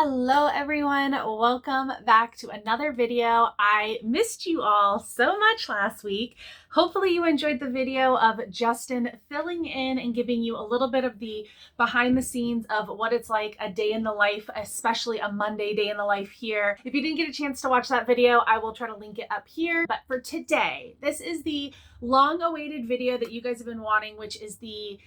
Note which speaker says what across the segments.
Speaker 1: Hello everyone, welcome back to another video. I missed you all so much last week. Hopefully you enjoyed the video of Justin filling in and giving you a little bit of the behind the scenes of what it's like a day in the life, especially a Monday day in the life here. If you didn't get a chance to watch that video, I will try to link it up here. But for today, this is the long awaited video that you guys have been wanting, which is the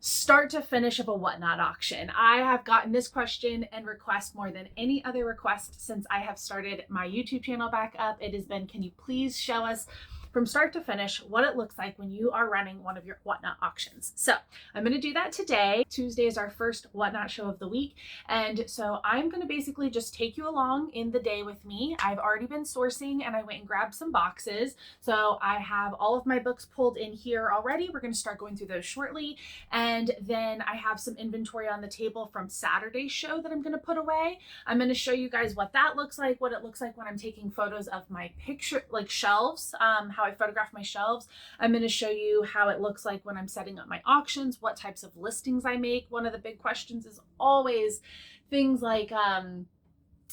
Speaker 1: start to finish of a whatnot auction. I have gotten this question and request more than any other request since I have started my YouTube channel back up. It has been, can you please show us from start to finish what it looks like when you are running one of your whatnot auctions? So I'm going to do that today. Tuesday is our first whatnot show of the week. And so I'm going to basically just take you along in the day with me. I've already been sourcing and I went and grabbed some boxes. So I have all of my books pulled in here already. We're going to start going through those shortly. And then I have some inventory on the table from Saturday's show that I'm going to put away. I'm going to show you guys what that looks like, what it looks like when I'm taking photos of my picture, like shelves, how I photograph my shelves. I'm going to show you how it looks like when I'm setting up my auctions, what types of listings I make. One of the big questions is always things like,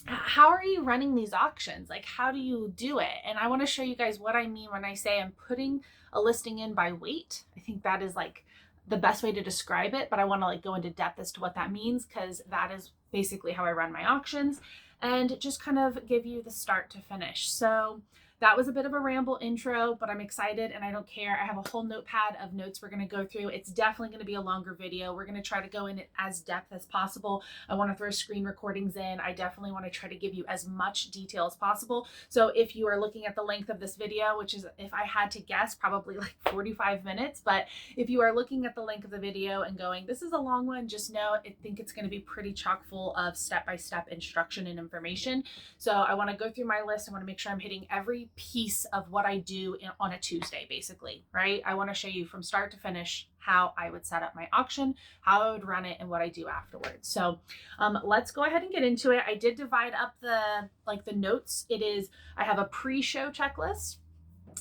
Speaker 1: how are you running these auctions? Like, how do you do it? And I want to show you guys what I mean when I say I'm putting a listing in by weight. I think that is like the best way to describe it, but I want to go into depth as to what that means, because that is basically how I run my auctions, and just kind of give you the start to finish. So that was a bit of a ramble intro, but I'm excited and I don't care. I have a whole notepad of notes we're going to go through. It's definitely going to be a longer video. We're going to try to go in as depth as possible. I want to throw screen recordings in. I definitely want to try to give you as much detail as possible. So if you are looking at the length of this video, which is, if I had to guess, probably like 45 minutes, but if you are looking at the length of the video and going, this is a long one, just know I think it's going to be pretty chock full of step-by-step instruction and information. So I want to go through my list. I want to make sure I'm hitting every piece of what I do on a Tuesday, basically, right? I want to show you from start to finish how I would set up my auction, how I would run it, and what I do afterwards. So let's go ahead and get into it. I did divide up the notes. I have a pre-show checklist,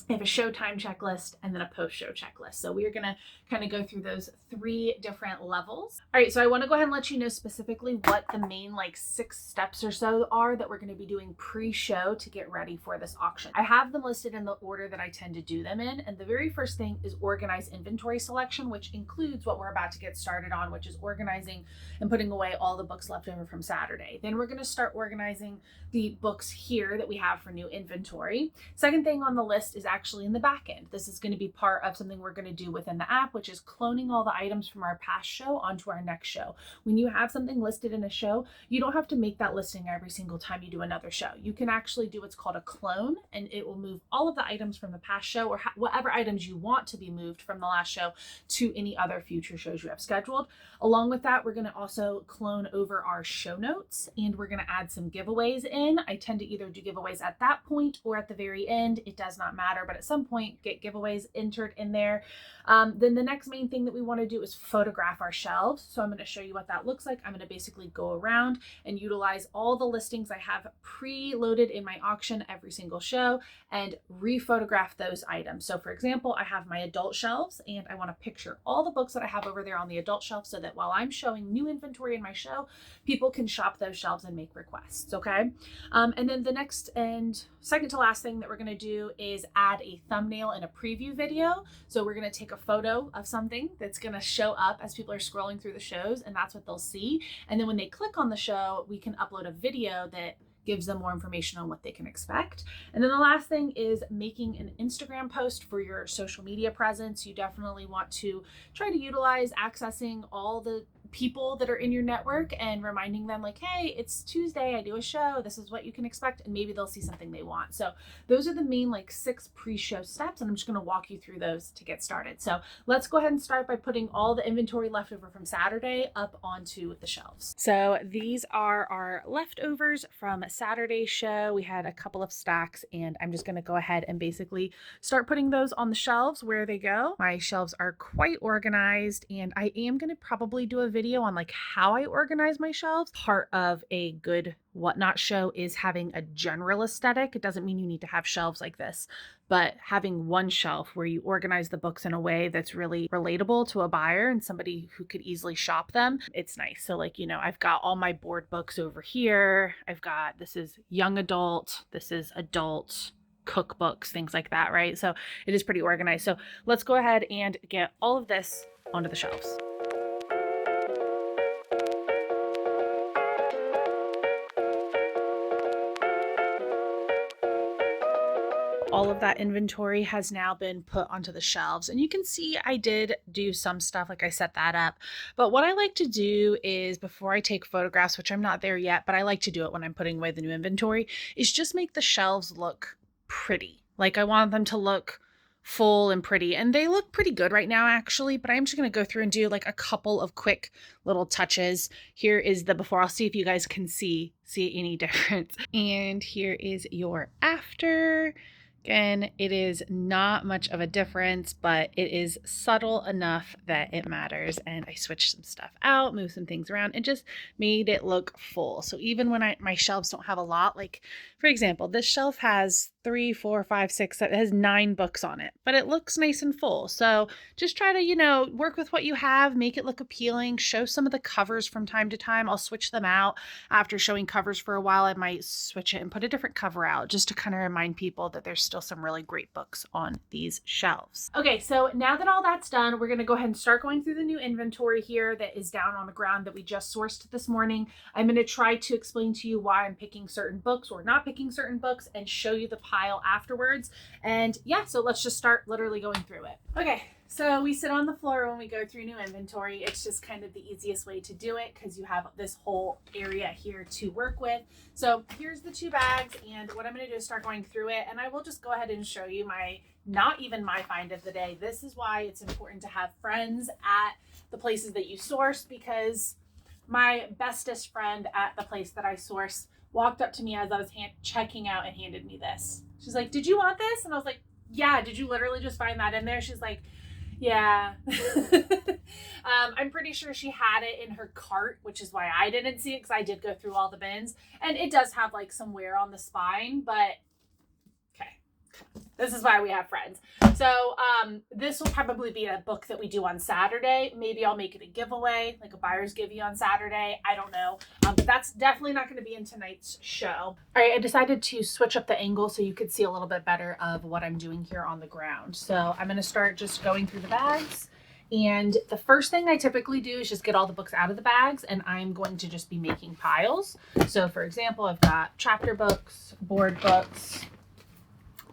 Speaker 1: I have a Showtime checklist, and then a post-show checklist. So we are going to kind of go through those three different levels. All right, so I want to go ahead and let you know specifically what the main 6 steps or so are that we're going to be doing pre-show to get ready for this auction. I have them listed in the order that I tend to do them in. And the very first thing is organize inventory selection, which includes what we're about to get started on, which is organizing and putting away all the books left over from Saturday. Then we're going to start organizing the books here that we have for new inventory. Second thing on the list is actually in the back end. This is going to be part of something we're going to do within the app, which is cloning all the items from our past show onto our next show. When you have something listed in a show, you don't have to make that listing every single time you do another show. You can actually do what's called a clone, and it will move all of the items from the past show, or whatever items you want to be moved from the last show, to any other future shows you have scheduled. Along with that, we're going to also clone over our show notes, and we're going to add some giveaways in. I tend to either do giveaways at that point or at the very end. It does not matter, but at some point get giveaways entered in there. Then the next main thing that we want to do is photograph our shelves. So I'm going to show you what that looks like. I'm going to basically go around and utilize all the listings I have pre-loaded in my auction every single show and re-photograph those items. So for example, I have my adult shelves, and I want to picture all the books that I have over there on the adult shelf so that while I'm showing new inventory in my show, people can shop those shelves and make requests. Okay. And then the next and second to last thing that we're going to do is add a thumbnail and a preview video. So we're going to take a photo of something that's going to show up as people are scrolling through the shows, and that's what they'll see. And then when they click on the show, we can upload a video that gives them more information on what they can expect. And then the last thing is making an Instagram post for your social media presence. You definitely want to try to utilize accessing all the people that are in your network and reminding them like, hey, it's Tuesday, I do a show, this is what you can expect, and maybe they'll see something they want. So those are the main 6 pre-show steps, and I'm just going to walk you through those to get started. So let's go ahead and start by putting all the inventory left over from Saturday up onto the shelves. So these are our leftovers from Saturday's show. We had a couple of stacks, and I'm just going to go ahead and basically start putting those on the shelves where they go. My shelves are quite organized, and I am going to probably do a video on like how I organize my shelves. Part of a good Whatnot show is having a general aesthetic. It doesn't mean you need to have shelves like this, but having one shelf where you organize the books in a way that's really relatable to a buyer and somebody who could easily shop them, it's nice. So like, I've got all my board books over here. This is young adult, this is adult, cookbooks, things like that, right? So it is pretty organized. So let's go ahead and get all of this onto the shelves. All of that inventory has now been put onto the shelves, and you can see I did do some stuff, like I set that up. But what I like to do is, before I take photographs, which I'm not there yet, but I like to do it when I'm putting away the new inventory, is just make the shelves look pretty. Like I want them to look full and pretty, and they look pretty good right now actually, but I'm just going to go through and do like a couple of quick little touches. Here is the before. I'll see if you guys can see any difference. And here is your after. Again, it is not much of a difference, but it is subtle enough that it matters. And I switched some stuff out, moved some things around, and just made it look full. So even when my shelves don't have a lot, like for example, this shelf has 3, 4, 5, 6, it has 9 books on it, but it looks nice and full. So just try to, work with what you have, make it look appealing, show some of the covers from time to time. I'll switch them out after showing covers for a while. I might switch it and put a different cover out just to kind of remind people that there's still some really great books on these shelves. Okay, so now that all that's done, we're going to go ahead and start going through the new inventory here that is down on the ground that we just sourced this morning. I'm going to try to explain to you why I'm picking certain books or not picking certain books and show you the pile afterwards. And yeah, so let's just start literally going through it. Okay, so we sit on the floor when we go through new inventory. It's just kind of the easiest way to do it because you have this whole area here to work with. So here's the 2 bags, and what I'm going to do is start going through it, and I will just go ahead and show you not even my find of the day. This is why it's important to have friends at the places that you source, because my bestest friend at the place that I source walked up to me as I was checking out and handed me this. She's like, "Did you want this?" And I was like, "Yeah, did you literally just find that in there?" She's like, "Yeah." I'm pretty sure she had it in her cart, which is why I didn't see it, because I did go through all the bins. And it does have like some wear on the spine, but okay. This is why we have friends. So this will probably be a book that we do on Saturday. Maybe I'll make it a giveaway, like a buyer's give-you on Saturday. I don't know. But that's definitely not going to be in tonight's show. All right, I decided to switch up the angle so you could see a little bit better of what I'm doing here on the ground. So I'm going to start just going through the bags. And the first thing I typically do is just get all the books out of the bags, and I'm going to just be making piles. So for example, I've got chapter books, board books,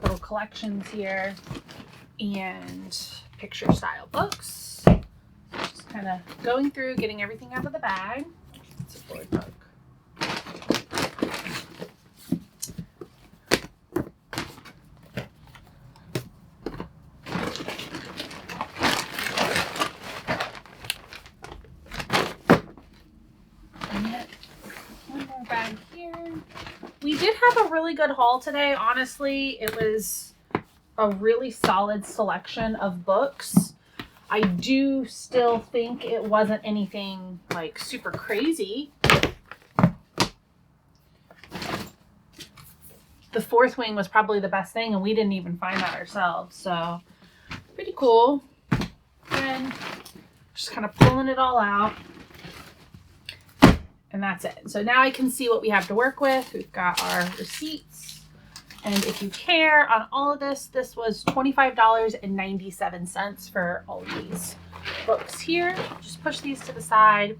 Speaker 1: little collections here, and picture style books. Just kind of going through, getting everything out of the bag. It's a board book. One more bag here. We did have a really good haul today. Honestly, it was a really solid selection of books. I do still think it wasn't anything like super crazy. The Fourth Wing was probably the best thing, and we didn't even find that ourselves. So pretty cool. And just kind of pulling it all out. And that's it. So now I can see what we have to work with. We've got our receipts. And if you care on all of this, this was $25.97 for all of these books here. Just push these to the side.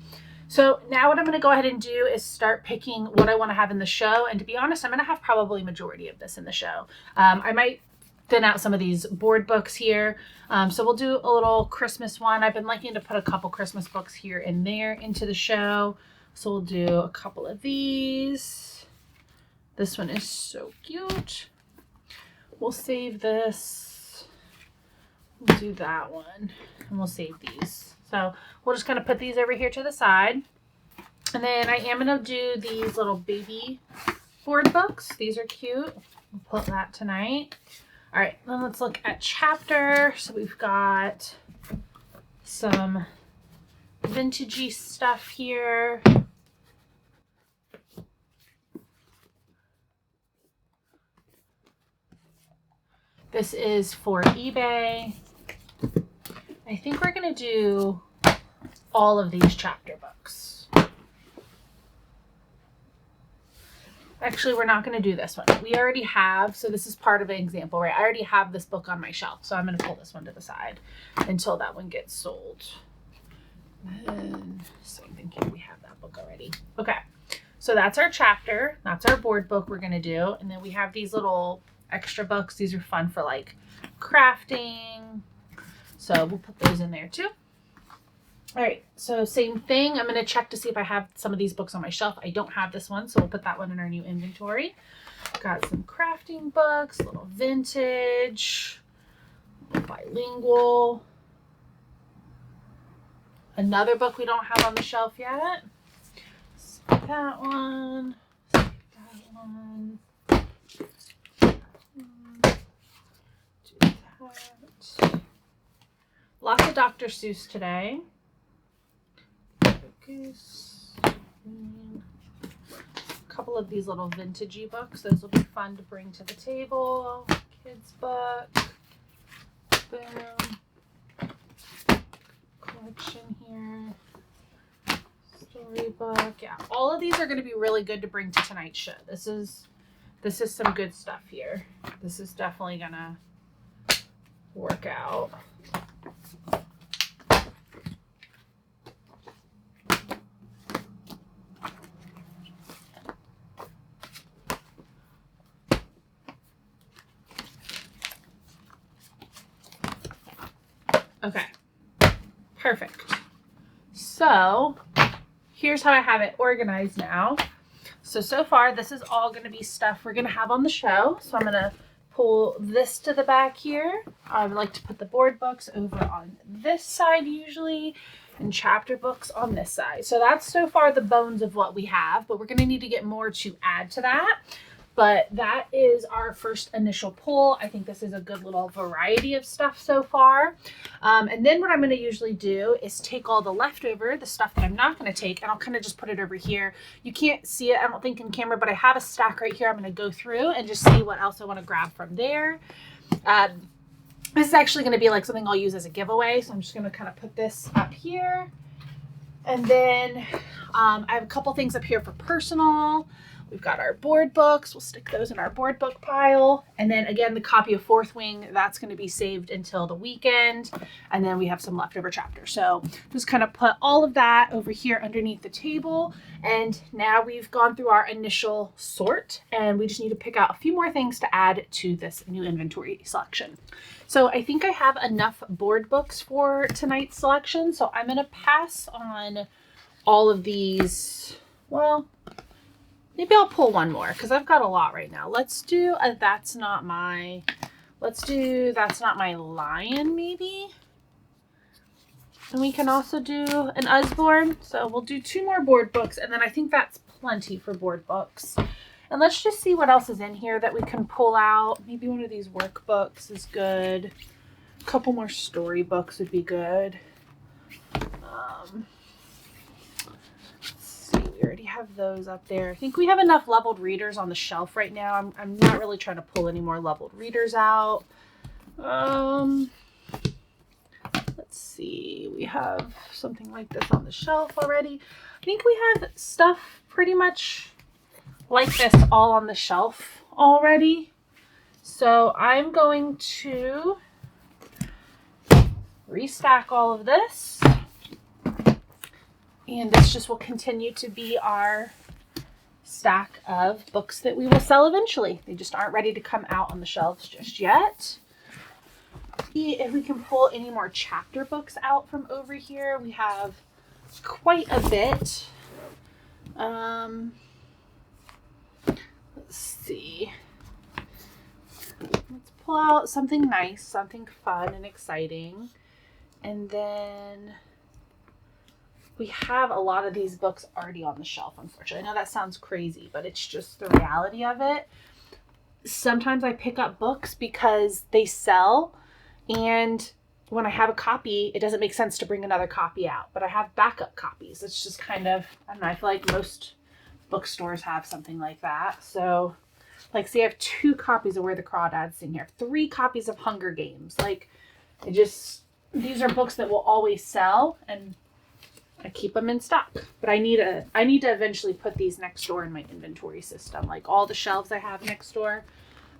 Speaker 1: So now what I'm going to go ahead and do is start picking what I want to have in the show. And to be honest, I'm going to have probably majority of this in the show. I might thin out some of these board books here. So we'll do a little Christmas one. I've been liking to put a couple Christmas books here and there into the show. So we'll do a couple of these. This one is so cute. We'll save this. We'll do that one. And we'll save these. So we'll just kind of put these over here to the side. And then I am going to do these little baby board books. These are cute. We'll put that tonight. All right, then let's look at chapter. So we've got some vintagey stuff here. This is for eBay. I think we're going to do all of these chapter books. Actually, we're not going to do this one. We already have, so this is part of an example, right? I already have this book on my shelf, so I'm going to pull this one to the side until that one gets sold. And same thing here, we have that book already. Okay, so that's our chapter. That's our board book we're going to do. And then we have these little extra books. These are fun for like crafting. So we'll put those in there too. All right, so same thing. I'm going to check to see if I have some of these books on my shelf. I don't have this one, so we'll put that one in our new inventory. Got some crafting books, a little vintage, a little bilingual. Another book we don't have on the shelf yet. Save that one. Save that one. Do that. Lots of Dr. Seuss today. Goose. A couple of these little vintagey books. Those will be fun to bring to the table. Kids book. Boom. Collection here. Storybook. Yeah, all of these are going to be really good to bring to tonight's show. This is some good stuff here. This is definitely going to work out. Okay, perfect. So here's how I have it organized now. So far, this is all going to be stuff we're going to have on the show. So I'm going to pull this to the back here. I would like to put the board books over on this side usually, and chapter books on this side. So that's so far the bones of what we have, but we're going to need to get more to add to that. But that is our first initial pull. I think this is a good little variety of stuff so far. And then what I'm going to usually do is take all the leftover, the stuff that I'm not going to take, and I'll kind of just put it over here. You can't see it, I don't think, in camera, but I have a stack right here. I'm going to go through and just see what else I want to grab from there. This is actually going to be like something I'll use as a giveaway. So I'm just going to kind of put this up here. And then I have a couple things up here for personal. We've got our board books. We'll stick those in our board book pile. And then again, the copy of Fourth Wing, that's going to be saved until the weekend. And then we have some leftover chapters. So just kind of put all of that over here underneath the table. And now we've gone through our initial sort, and we just need to pick out a few more things to add to this new inventory selection. So I think I have enough board books for tonight's selection. So I'm going to pass on all of these. Well, maybe I'll pull one more because I've got a lot right now. Let's do a That's Not My Lion, maybe. And we can also do an Usborne. So we'll do 2 more board books, and then I think that's plenty for board books. And let's just see what else is in here that we can pull out. Maybe one of these workbooks is good. A couple more storybooks would be good. We already have those up there. I think we have enough leveled readers on the shelf right now. I'm not really trying to pull any more leveled readers out. Let's see. We have something like this on the shelf already. I think we have stuff pretty much like this all on the shelf already. So I'm going to restack all of this. And this just will continue to be our stack of books that we will sell eventually. They just aren't ready to come out on the shelves just yet. See if we can pull any more chapter books out from over here. We have quite a bit. Let's see. Let's pull out something nice, something fun and exciting. And then we have a lot of these books already on the shelf, unfortunately. I know that sounds crazy, but it's just the reality of it. Sometimes I pick up books because they sell, and when I have a copy, it doesn't make sense to bring another copy out, but I have backup copies. It's just kind of, I don't know, I feel like most bookstores have something like that. So like, see, I have 2 copies of Where the Crawdads Sing here, 3 copies of Hunger Games. Like, these are books that will always sell, and I keep them in stock. But I need to eventually put these next door in my inventory system. Like all the shelves I have next door,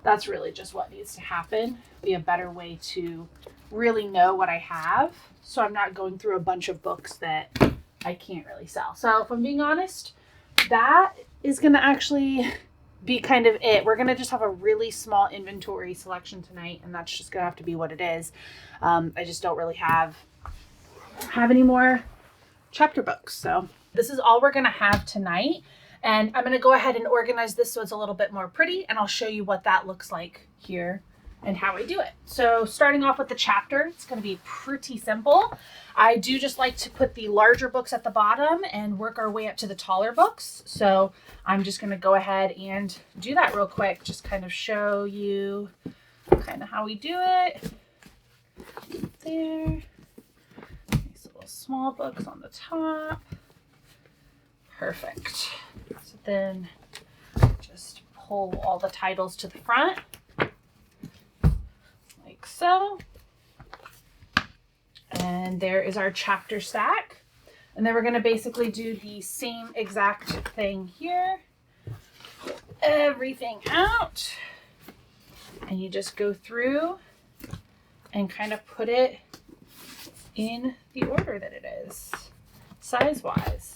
Speaker 1: that's really just what needs to happen. Be a better way to really know what I have, so I'm not going through a bunch of books that I can't really sell. So if I'm being honest, that is going to actually be kind of it. We're going to just have a really small inventory selection tonight, and that's just going to have to be what it is. I just don't really have any more chapter books. So this is all we're going to have tonight. And I'm going to go ahead and organize this so it's a little bit more pretty, and I'll show you what that looks like here and how I do it. So starting off with the chapter, it's going to be pretty simple. I do just like to put the larger books at the bottom and work our way up to the taller books. So I'm just going to go ahead and do that real quick, just kind of show you kind of how we do it. There. These little small books on the top. Perfect. So then just pull all the titles to the front, like so. And there is our chapter stack. And then we're going to basically do the same exact thing here. Pull everything out. And you just go through and kind of put it in the order that it is, size-wise.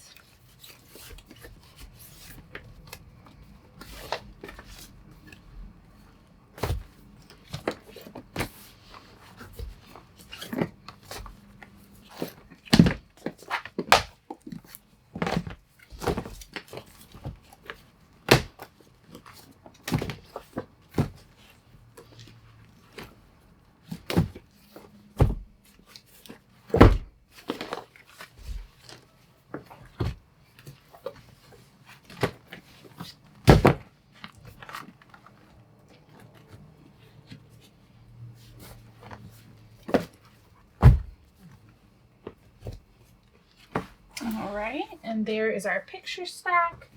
Speaker 1: All right, and there is our picture stack.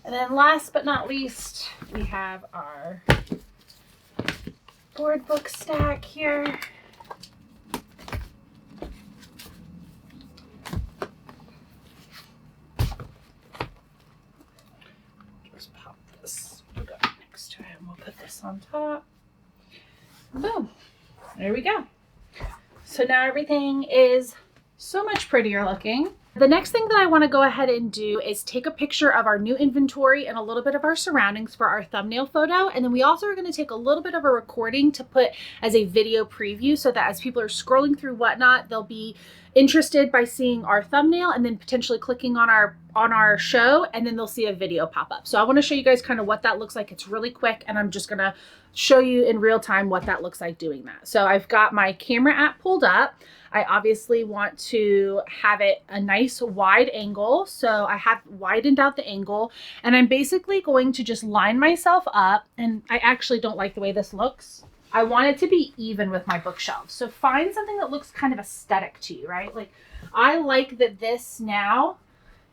Speaker 1: And then last but not least, we have our board book stack here. Just pop this next to it, and we'll put this on top. Boom, there we go. So now everything is so much prettier looking. The next thing that I want to go ahead and do is take a picture of our new inventory and a little bit of our surroundings for our thumbnail photo. And then we also are going to take a little bit of a recording to put as a video preview, so that as people are scrolling through Whatnot, they'll be interested by seeing our thumbnail and then potentially clicking on our show, and then they'll see a video pop up. So I want to show you guys kind of what that looks like. It's really quick, and I'm just going to show you in real time what that looks like doing that. So I've got my camera app pulled up. I obviously want to have it a nice wide angle. So I have widened out the angle, and I'm basically going to just line myself up. And I actually don't like the way this looks. I want it to be even with my bookshelves. So find something that looks kind of aesthetic to you, right? Like, I like that this now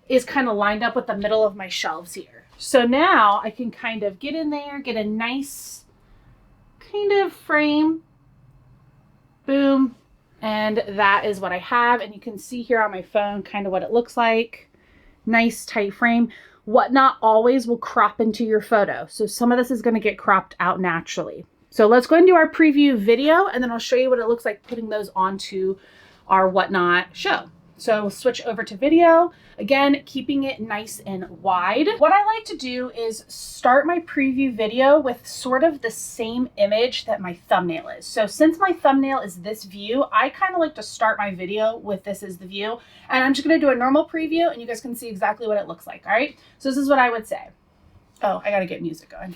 Speaker 1: is kind of lined up with the middle of my shelves here. So now I can kind of get in there, get a nice kind of frame. Boom. And that is what I have. And you can see here on my phone kind of what it looks like. Nice tight frame. Whatnot always will crop into your photo. So some of this is going to get cropped out naturally. So let's go and do our preview video, and then I'll show you what it looks like putting those onto our Whatnot show. So we'll switch over to video. Again, keeping it nice and wide. What I like to do is start my preview video with sort of the same image that my thumbnail is. So since my thumbnail is this view, I kind of like to start my video with this as the view. And I'm just gonna do a normal preview, and you guys can see exactly what it looks like, all right? So this is what I would say. Oh, I gotta get music going.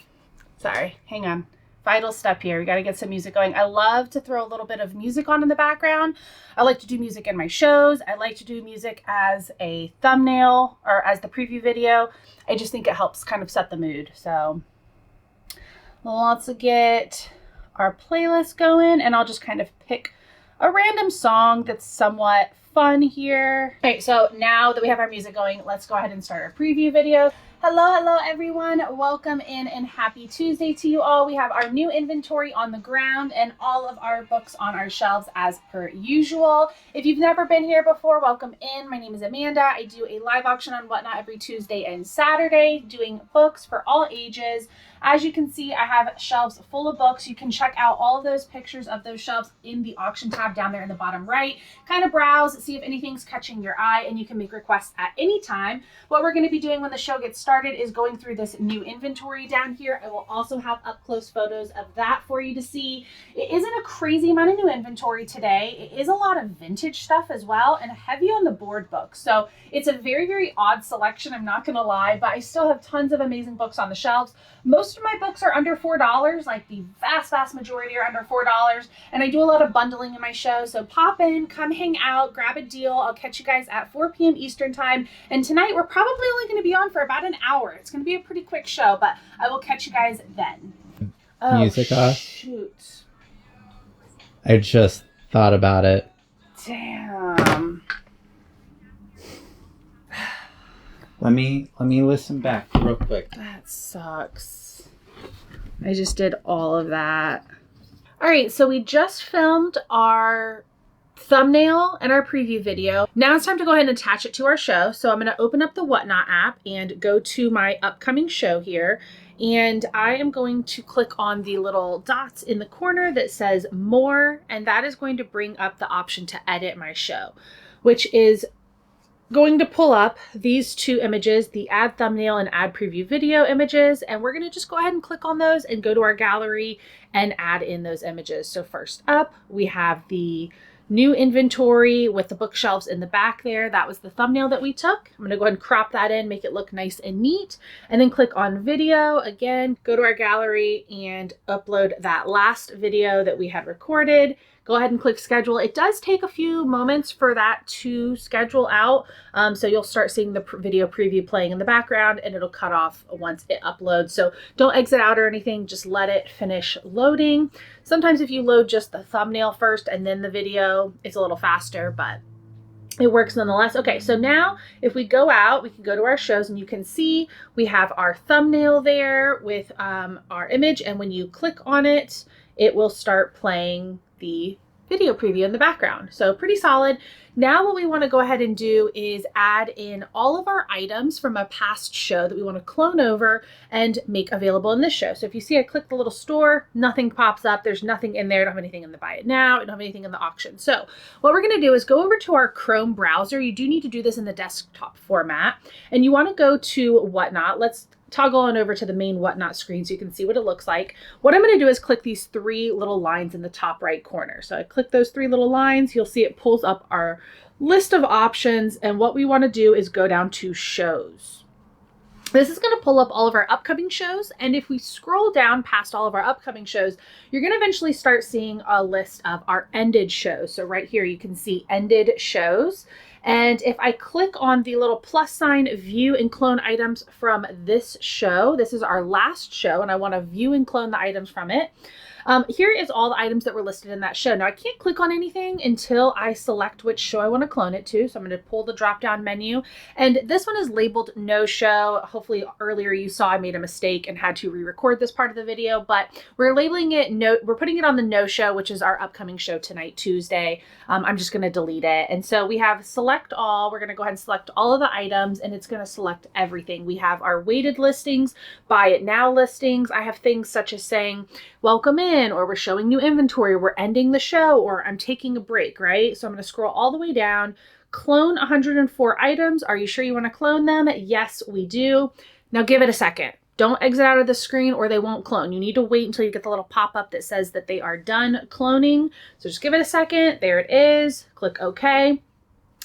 Speaker 1: Sorry, hang on. Vital step here. We got to get some music going. I love to throw a little bit of music on in the background. I like to do music in my shows. I like to do music as a thumbnail or as the preview video. I just think it helps kind of set the mood. So let's get our playlist going, and I'll just kind of pick a random song that's somewhat fun here. Okay, so now that we have our music going, let's go ahead and start our preview video. Hello everyone, welcome in and happy Tuesday to you all. We have our new inventory on the ground and all of our books on our shelves as per usual. If you've never been here before, welcome in. My name is Amanda. I do a live auction on Whatnot every Tuesday and Saturday, doing books for all ages. As you can see, I have shelves full of books. You can check out all of those pictures of those shelves in the auction tab down there in the bottom right. Kind of browse, see if anything's catching your eye, and you can make requests at any time. What we're going to be doing when the show gets started is going through this new inventory down here. I will also have up close photos of that for you to see. It isn't a crazy amount of new inventory today. It is a lot of vintage stuff as well and heavy on the board books. So it's a very, very odd selection, I'm not going to lie, but I still have tons of amazing books on the shelves. Most of my books are under $4, like the vast majority are under $4, and I do a lot of bundling in my show, so pop in, come hang out, grab a deal. I'll catch you guys at 4 p.m. Eastern time, and tonight we're probably only going to be on for about an hour. It's going to be a pretty quick show, but I will catch you guys then. Oh,
Speaker 2: Music off.
Speaker 1: Shoot.
Speaker 2: I just thought about it.
Speaker 1: Damn.
Speaker 2: Let me listen back real quick.
Speaker 1: That sucks. I just did all of that. All right, so we just filmed our thumbnail and our preview video. Now it's time to go ahead and attach it to our show. So I'm going to open up the Whatnot app and go to my upcoming show here. And I am going to click on the little dots in the corner that says more, and that is going to bring up the option to edit my show, which is going to pull up these two images, the add thumbnail and add preview video images, and we're going to just go ahead and click on those and go to our gallery and add in those images. So first up, we have the new inventory with the bookshelves in the back there. That was the thumbnail that we took. I'm going to go ahead and crop that in, make it look nice and neat, and then click on video. Again, go to our gallery and upload that last video that we had recorded. Go ahead and click schedule. It does take a few moments for that to schedule out. So you'll start seeing the video preview playing in the background, and it'll cut off once it uploads. So don't exit out or anything, just let it finish loading. Sometimes if you load just the thumbnail first and then the video, it's a little faster, but it works nonetheless. Okay, so now if we go out, we can go to our shows, and you can see we have our thumbnail there with our image, and when you click on it, it will start playing the video preview in the background. So pretty solid. Now what we want to go ahead and do is add in all of our items from a past show that we want to clone over and make available in this show. So if you see I click the little store, nothing pops up. There's nothing in there. I don't have anything in the buy it now. I don't have anything in the auction. So what we're going to do is go over to our Chrome browser. You do need to do this in the desktop format, and you want to go to Whatnot. Let's toggle on over to the main Whatnot screen so you can see what it looks like. What I'm going to do is click these three little lines in the top right corner. So I click those three little lines. You'll see it pulls up our list of options, and what we want to do is go down to shows. This is going to pull up all of our upcoming shows, and if we scroll down past all of our upcoming shows, you're going to eventually start seeing a list of our ended shows. So right here you can see ended shows. And if I click on the little plus sign, view and clone items from this show, this is our last show, and I want to view and clone the items from it. Here is all the items that were listed in that show. Now I can't click on anything until I select which show I want to clone it to. So I'm going to pull the drop down menu, and this one is labeled no show. Hopefully earlier you saw I made a mistake and had to re-record this part of the video, but we're labeling it no, we're putting it on the no show, which is our upcoming show tonight, Tuesday. I'm just going to delete it. And so we have select all. We're going to go ahead and select all of the items, and it's going to select everything. We have our weighted listings, buy it now listings. I have things such as saying, welcome in, or we're showing new inventory, we're ending the show, or I'm taking a break, right? So I'm going to scroll all the way down, clone 104 items. Are you sure you want to clone them? Yes, we do. Now give it a second. Don't exit out of the screen or they won't clone. You need to wait until you get the little pop-up that says that they are done cloning. So just give it a second. There it is. Click OK.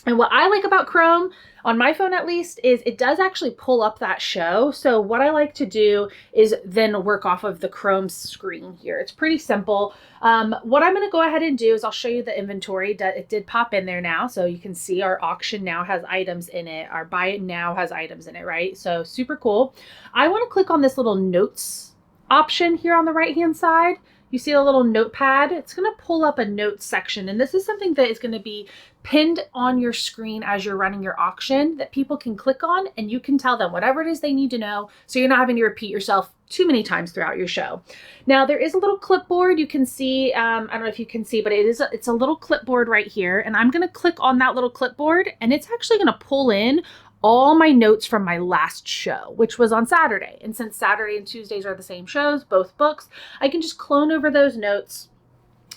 Speaker 1: And what I like about Chrome, on my phone at least, is it does actually pull up that show. So what I like to do is then work off of the Chrome screen here. It's pretty simple. What I'm going to go ahead and do is I'll show you the inventory. It did pop in there now. So you can see our auction now has items in it. Our buy it now has items in it, right? So super cool. I want to click on this little notes option here on the right-hand side. you see a little notepad. It's going to pull up a notes section. And this is something that is going to be pinned on your screen as you're running your auction that people can click on, and you can tell them whatever it is they need to know. So you're not having to repeat yourself too many times throughout your show. Now there is a little clipboard you can see. I don't know if you can see, but it's a little clipboard right here. And I'm going to click on that little clipboard, and it's actually going to pull in all my notes from my last show, which was on Saturday. And since Saturday and Tuesdays are the same shows, both books, I can just clone over those notes,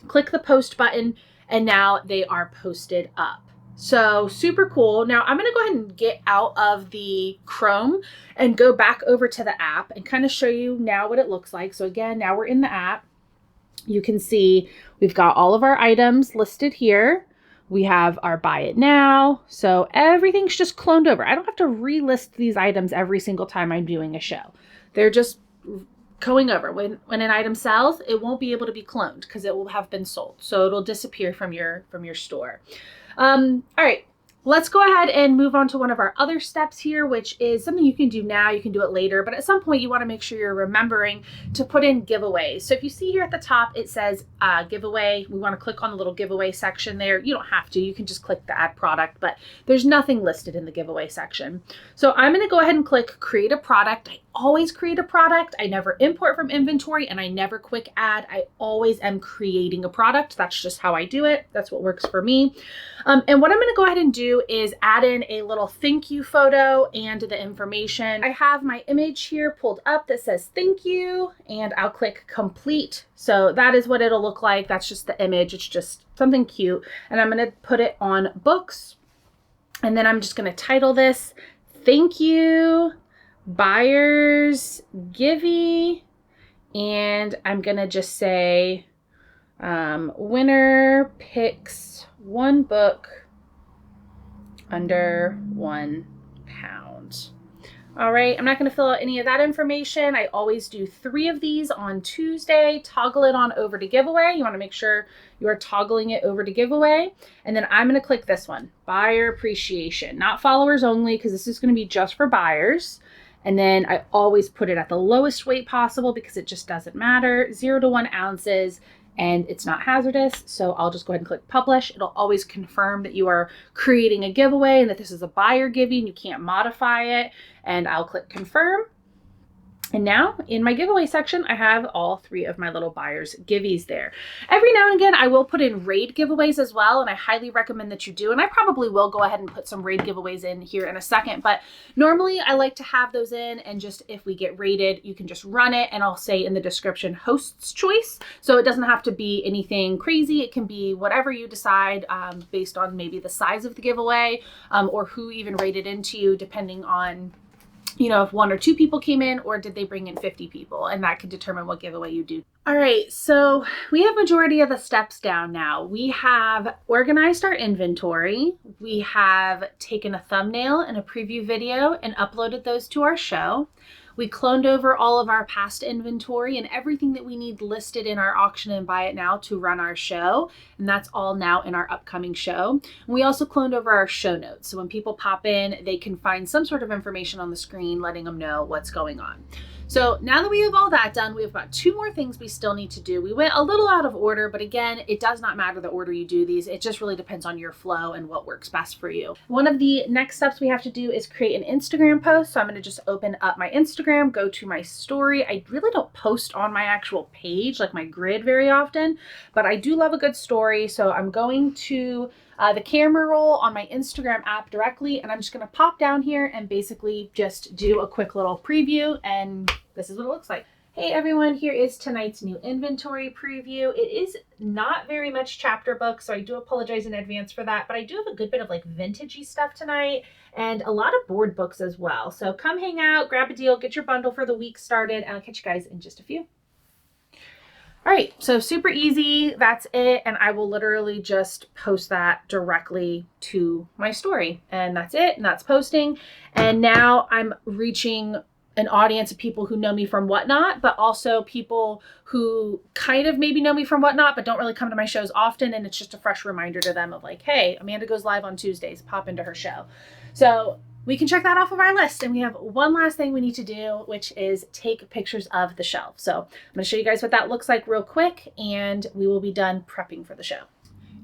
Speaker 1: click the post button, and now they are posted up. So super cool. Now I'm going to go ahead and get out of the Chrome and go back over to the app and kind of show you now what it looks like. So again, now we're in the app. You can see we've got all of our items listed here. We have our buy it now. So everything's just cloned over. I don't have to relist these items every single time I'm doing a show. They're just going over. When an item sells, it won't be able to be cloned because it will have been sold. So it'll disappear from your store. All right. Let's go ahead and move on to one of our other steps here, which is something you can do now. You can do it later, but at some point you want to make sure you're remembering to put in giveaways. So if you see here at the top, it says giveaway. We want to click on the little giveaway section there. You don't have to. You can just click the add product, but there's nothing listed in the giveaway section. So I'm going to go ahead and click create a product. I always create a product. I never import from inventory, and I never quick add. I always am creating a product. That's just how I do it. That's what works for me. And what I'm going to go ahead and do is add in a little thank you photo and the information. I have my image here pulled up that says thank you, and I'll click complete. So that is what it'll look like. That's just the image. It's just something cute. And I'm going to put it on books. And then I'm just going to title this thank you buyers givey. And I'm going to just say winner picks one book under £1. All right, I'm not going to fill out any of that information. I always do 3 of these on Tuesday. Toggle it on over to giveaway. You want to make sure you are toggling it over to giveaway. And then I'm going to click this one, buyer appreciation, not followers only, because this is going to be just for buyers. And then I always put it at the lowest weight possible because it just doesn't matter, 0 to 1 ounces. And it's not hazardous. So I'll just go ahead and click publish. It'll always confirm that you are creating a giveaway and that this is a buyer giving. You can't modify it. And I'll click confirm. And now in my giveaway section, I have all 3 of my little buyers giveys there. Every now and again, I will put in raid giveaways as well, and I highly recommend that you do. And I probably will go ahead and put some raid giveaways in here in a second, but normally I like to have those in, and just if we get raided, you can just run it, and I'll say in the description, host's choice. So it doesn't have to be anything crazy. It can be whatever you decide based on maybe the size of the giveaway or who even raided into you, depending on if 1 or 2 people came in, or did they bring in 50 people, and that could determine what giveaway you do. All right, so we have majority of the steps down now. We have organized our inventory. We have taken a thumbnail and a preview video and uploaded those to our show. We cloned over all of our past inventory and everything that we need listed in our auction and buy it now to run our show. And that's all now in our upcoming show. And we also cloned over our show notes. So when people pop in, they can find some sort of information on the screen letting them know what's going on. So now that we have all that done, we've got 2 more things we still need to do. We went a little out of order, but again, it does not matter the order you do these. It just really depends on your flow and what works best for you. One of the next steps we have to do is create an Instagram post. So I'm going to just open up my Instagram, go to my story. I really don't post on my actual page, like my grid, very often, but I do love a good story. So I'm going to the camera roll on my Instagram app directly, and I'm just going to pop down here and basically just do a quick little preview, and this is what it looks like. Hey everyone, here is tonight's new inventory preview. It is not very much chapter book, so I do apologize in advance for that, but I do have a good bit of like vintagey stuff tonight and a lot of board books as well. So come hang out, grab a deal, get your bundle for the week started, and I'll catch you guys in just a few. All right, so super easy, that's it, and I will literally just post that directly to my story, and that's it, and that's posting. And now I'm reaching an audience of people who know me from Whatnot, but also people who kind of maybe know me from Whatnot, but don't really come to my shows often, and it's just a fresh reminder to them of like, hey, Amanda goes live on Tuesdays, pop into her show. So we can check that off of our list. And we have one last thing we need to do, which is take pictures of the shelf. So I'm going to show you guys what that looks like real quick, and we will be done prepping for the show.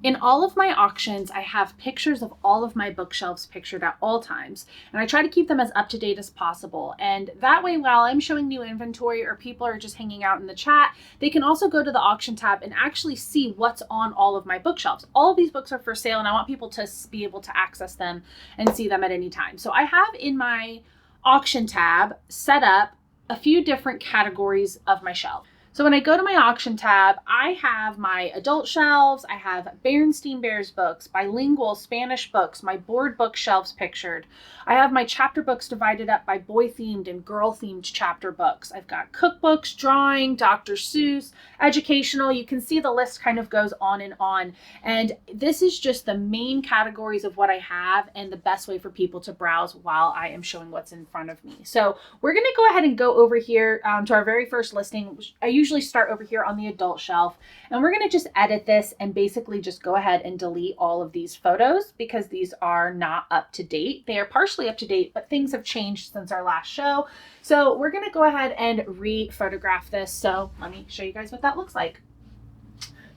Speaker 1: In all of my auctions, I have pictures of all of my bookshelves pictured at all times, and I try to keep them as up to date as possible. And that way, while I'm showing new inventory or people are just hanging out in the chat, they can also go to the auction tab and actually see what's on all of my bookshelves. All of these books are for sale, and I want people to be able to access them and see them at any time. So I have in my auction tab set up a few different categories of my shelf. So when I go to my auction tab, I have my adult shelves, I have Berenstain Bears books, bilingual Spanish books, my board bookshelves pictured. I have my chapter books divided up by boy-themed and girl-themed chapter books. I've got cookbooks, drawing, Dr. Seuss, educational. You can see the list kind of goes on and on. And this is just the main categories of what I have and the best way for people to browse while I am showing what's in front of me. So we're going to go ahead and go over here to our very first listing. I usually start over here on the adult shelf, and we're going to just edit this and basically just go ahead and delete all of these photos because these are not up to date. They are partially up to date, but things have changed since our last show. So we're going to go ahead and re-photograph this. So let me show you guys what that looks like.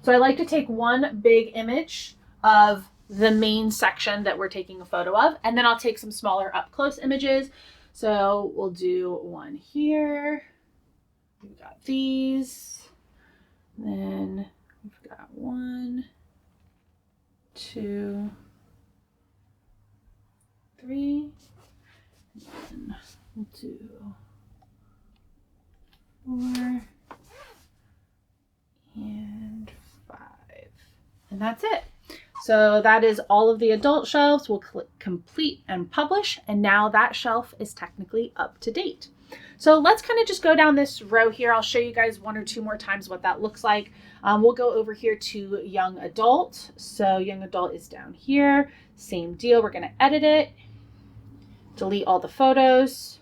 Speaker 1: So I like to take one big image of the main section that we're taking a photo of, and then I'll take some smaller up close images. So we'll do one here. We've got these, then we've got 1, 2, 3, and we'll do 4 and 5, and that's it. So that is all of the adult shelves. We'll click complete and publish, and now that shelf is technically up to date. So let's kind of just go down this row here. I'll show you guys 1 or 2 more times what that looks like. We'll go over here to young adult. So young adult is down here. Same deal. We're going to edit it, delete all the photos,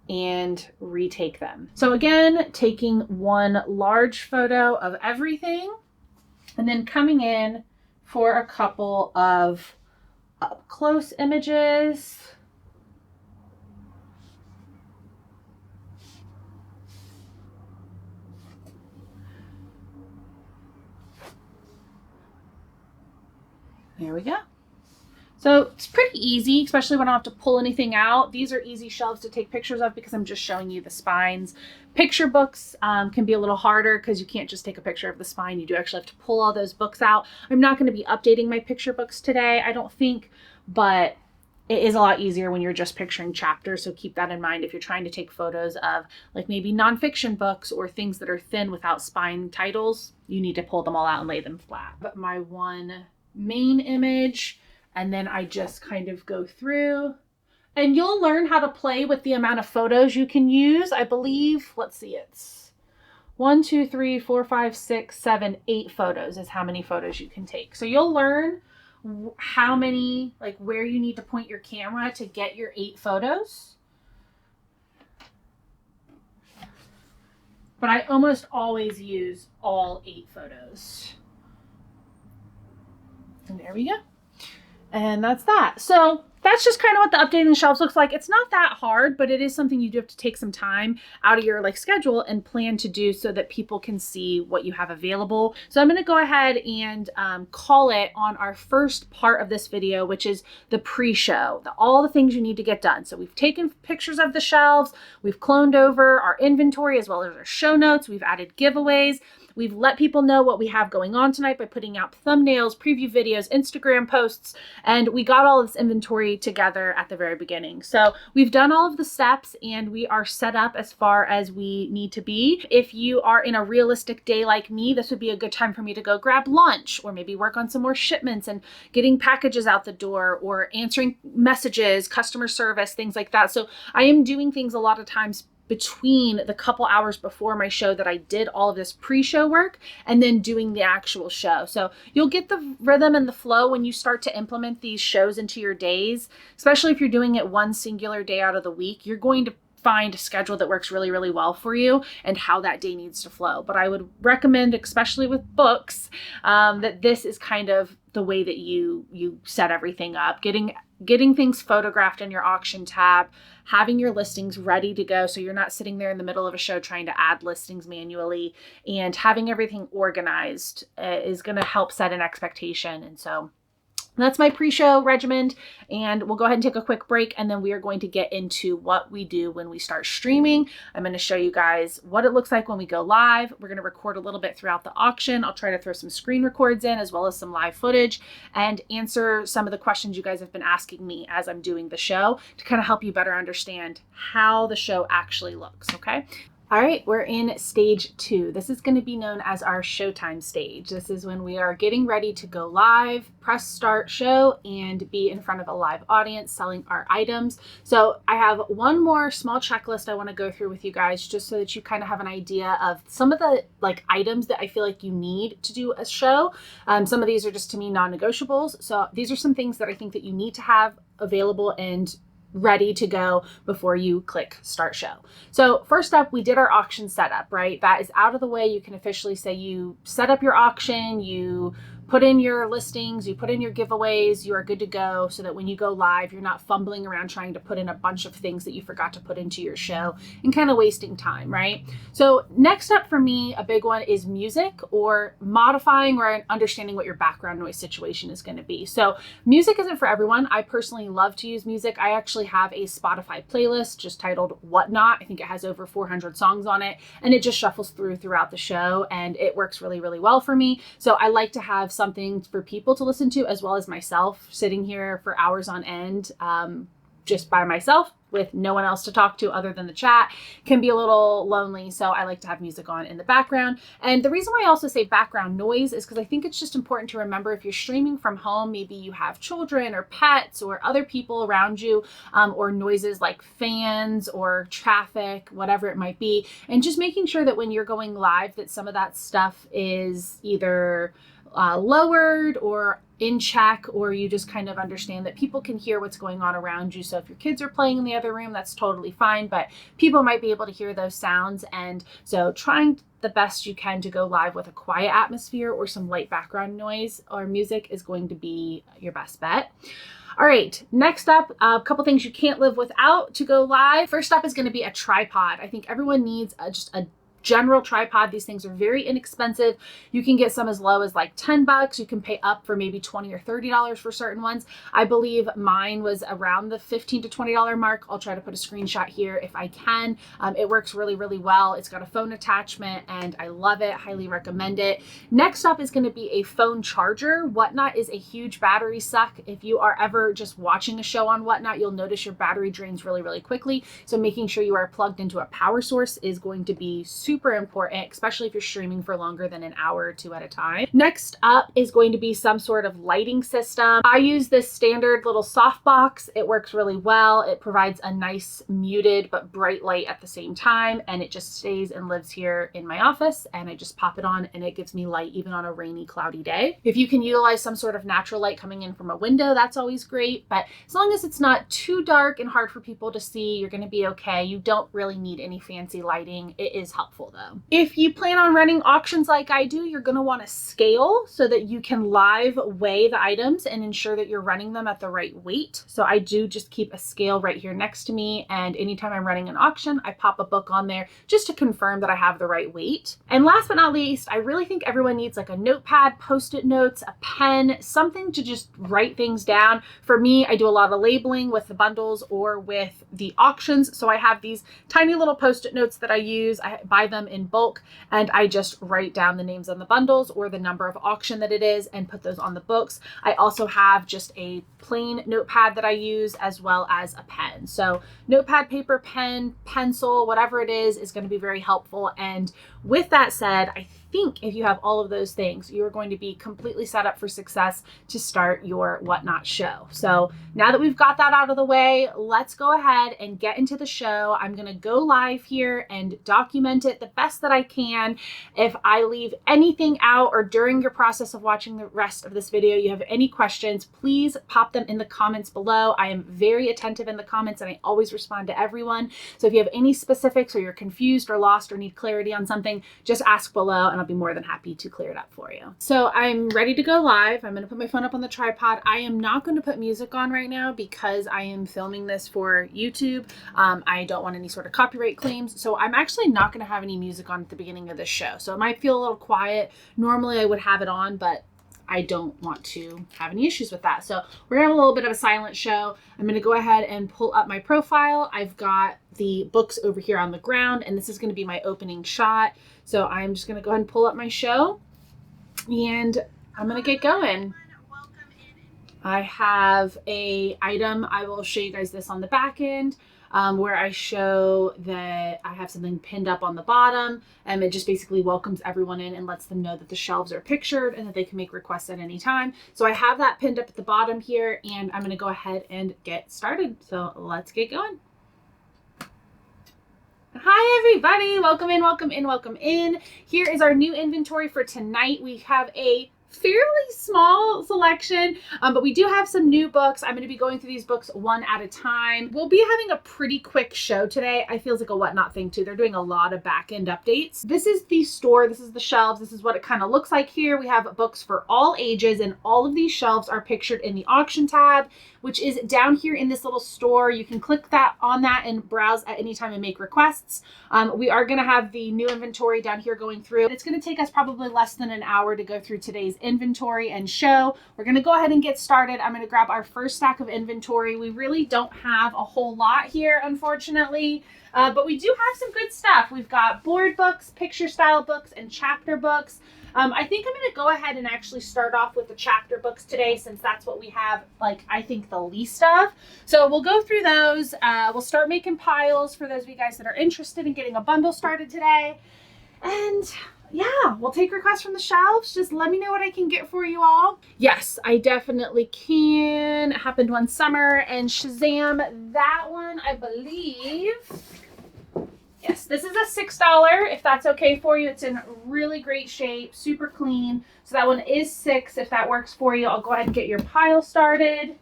Speaker 1: and retake them. So again, taking one large photo of everything and then coming in for a couple of up close images. There we go. So it's pretty easy, especially when I don't have to pull anything out. These are easy shelves to take pictures of because I'm just showing you the spines. Picture books can be a little harder because you can't just take a picture of the spine. You do actually have to pull all those books out. I'm not going to be updating my picture books today, I don't think, but it is a lot easier when you're just picturing chapters. So keep that in mind if you're trying to take photos of like maybe nonfiction books or things that are thin without spine titles. You need to pull them all out and lay them flat. But my one main image, and then I just kind of go through, and you'll learn how to play with the amount of photos you can use. I believe, let's see, it's 1, 2, 3, 4, 5, 6, 7, 8 photos is how many photos you can take. So you'll learn how many, like where you need to point your camera to get your 8 photos. But I almost always use all 8 photos. And there we go. And that's that. So that's just kind of what the updating the shelves looks like. It's not that hard, but it is something you do have to take some time out of your schedule and plan to do so that people can see what you have available. So I'm going to go ahead and call it on our first part of this video, which is the pre-show, all the things you need to get done. So we've taken pictures of the shelves, we've cloned over our inventory as well as our show notes, we've added giveaways. We've let people know what we have going on tonight by putting out thumbnails, preview videos, Instagram posts, and we got all of this inventory together at the very beginning. So we've done all of the steps and we are set up as far as we need to be. If you are in a realistic day like me, this would be a good time for me to go grab lunch or maybe work on some more shipments and getting packages out the door or answering messages, customer service, things like that. So I am doing things a lot of times between the couple hours before my show that I did all of this pre-show work and then doing the actual show. So you'll get the rhythm and the flow when you start to implement these shows into your days, especially if you're doing it one singular day out of the week. You're going to find a schedule that works really, really well for you and how that day needs to flow. But I would recommend, especially with books, that this is kind of the way that you set everything up, getting things photographed in your auction tab, having your listings ready to go so you're not sitting there in the middle of a show trying to add listings manually, and having everything organized is going to help set an expectation. And so that's my pre-show regimen, and we'll go ahead and take a quick break, and then we are going to get into what we do when we start streaming. I'm going to show you guys what it looks like when we go live. We're going to record a little bit throughout the auction. I'll try to throw some screen records in as well as some live footage and answer some of the questions you guys have been asking me as I'm doing the show to kind of help you better understand how the show actually looks, okay? All right, we're in stage 2. This is going to be known as our Showtime stage. This is when we are getting ready to go live, press start show, and be in front of a live audience selling our items. So I have one more small checklist I want to go through with you guys just so that you kind of have an idea of some of the items that I feel like you need to do a show. Some of these are just to me non-negotiables. So these are some things that I think that you need to have available and ready to go before you click start show. So first up, we did our auction setup, right? That is out of the way. You can officially say you set up your auction, you put in your listings, you put in your giveaways, you are good to go so that when you go live, you're not fumbling around trying to put in a bunch of things that you forgot to put into your show and kind of wasting time, right? So next up for me, a big one is music, or modifying or understanding what your background noise situation is going to be. So music isn't for everyone. I personally love to use music. I actually have a Spotify playlist just titled Whatnot. I think it has over 400 songs on it, and it just shuffles throughout the show, and it works really, really well for me. So I like to have something for people to listen to as well as myself sitting here for hours on end, just by myself with no one else to talk to other than the chat can be a little lonely. So I like to have music on in the background. And the reason why I also say background noise is because I think it's just important to remember if you're streaming from home, maybe you have children or pets or other people around you, or noises like fans or traffic, whatever it might be. And just making sure that when you're going live, that some of that stuff is either lowered or in check, or you just kind of understand that people can hear what's going on around you. So if your kids are playing in the other room, that's totally fine, but people might be able to hear those sounds. And so trying the best you can to go live with a quiet atmosphere or some light background noise or music is going to be your best bet. All right, next up, a couple things you can't live without to go live. First up is going to be a tripod. I think everyone needs just a general tripod. These things are very inexpensive. You can get some as low as like $10. You can pay up for maybe $20 or $30 for certain ones. I believe mine was around the $15 to $20 mark. I'll try to put a screenshot here if I can. It works really, really well. It's got a phone attachment and I love it. Highly recommend it. Next up is going to be a phone charger. Whatnot is a huge battery suck. If you are ever just watching a show on Whatnot, you'll notice your battery drains really, really quickly. So making sure you are plugged into a power source is going to be super important, especially if you're streaming for longer than an hour or two at a time. Next up is going to be some sort of lighting system. I use this standard little softbox. It works really well. It provides a nice muted but bright light at the same time, and it just stays and lives here in my office, and I just pop it on and it gives me light even on a rainy, cloudy day. If you can utilize some sort of natural light coming in from a window, that's always great, but as long as it's not too dark and hard for people to see, you're going to be okay. You don't really need any fancy lighting. It is helpful though. If you plan on running auctions like I do, you're going to want to scale so that you can live weigh the items and ensure that you're running them at the right weight. So I do just keep a scale right here next to me, and anytime I'm running an auction, I pop a book on there just to confirm that I have the right weight. And last but not least, I really think everyone needs like a notepad, post-it notes, a pen, something to just write things down. For me, I do a lot of labeling with the bundles or with the auctions. So I have these tiny little post-it notes that I use. I buy them in bulk, and I just write down the names on the bundles or the number of auction that it is and put those on the books. I also have just a plain notepad that I use as well as a pen. So notepad, paper, pen, pencil, whatever it is going to be very helpful. And with that said, I think if you have all of those things, you are going to be completely set up for success to start your Whatnot show. So now that we've got that out of the way, let's go ahead and get into the show. I'm going to go live here and document it it the best that I can. If I leave anything out or during your process of watching the rest of this video, you have any questions, please pop them in the comments below. I am very attentive in the comments and I always respond to everyone. So if you have any specifics or you're confused or lost or need clarity on something, just ask below and I'll be more than happy to clear it up for you. So I'm ready to go live. I'm going to put my phone up on the tripod. I am not going to put music on right now because I am filming this for YouTube. I don't want any sort of copyright claims. So I'm actually not going to have any music on at the beginning of this show. So it might feel a little quiet. Normally I would have it on, but I don't want to have any issues with that. So we're gonna have a little bit of a silent show. I'm gonna go ahead and pull up my profile. I've got the books over here on the ground, and this is gonna be my opening shot. So I'm just gonna go ahead and pull up my show, and I'm gonna get going. I have a item. I will show you guys this on the back end. Where I show that I have something pinned up on the bottom, and it just basically welcomes everyone in and lets them know that the shelves are pictured and that they can make requests at any time. So I have that pinned up at the bottom here, and I'm going to go ahead and get started. So let's get going. Hi everybody, welcome in, welcome in, welcome in. Here is our new inventory for tonight. We have a fairly small selection, but we do have some new books. I'm going to be going through these books one at a time. We'll be having a pretty quick show today. I feels like a whatnot thing too. They're doing a lot of back end updates. This is the store. This is the shelves. This is what it kind of looks like here. We have books for all ages, and all of these shelves are pictured in the auction tab, which is down here in this little store. You can click that on that and browse at any time and make requests. We are going to have the new inventory down here going through. It's going to take us probably less than an hour to go through today's inventory and show. We're going to go ahead and get started. I'm going to grab our first stack of inventory. We really don't have a whole lot here, unfortunately, but we do have some good stuff. We've got board books, picture style books, and chapter books. I think I'm going to go ahead and actually start off with the chapter books today, since that's what we have, like, I think the least of. So we'll go through those. We'll start making piles for those of you guys that are interested in getting a bundle started today. And yeah, we'll take requests from the shelves. Just let me know what I can get for you all. Yes, I definitely can. It happened one summer, and Shazam, that one, I believe. Yes, this is a $6 if that's okay for you. It's in really great shape, super clean. So that one is $6 if that works for you. I'll go ahead and get your pile started.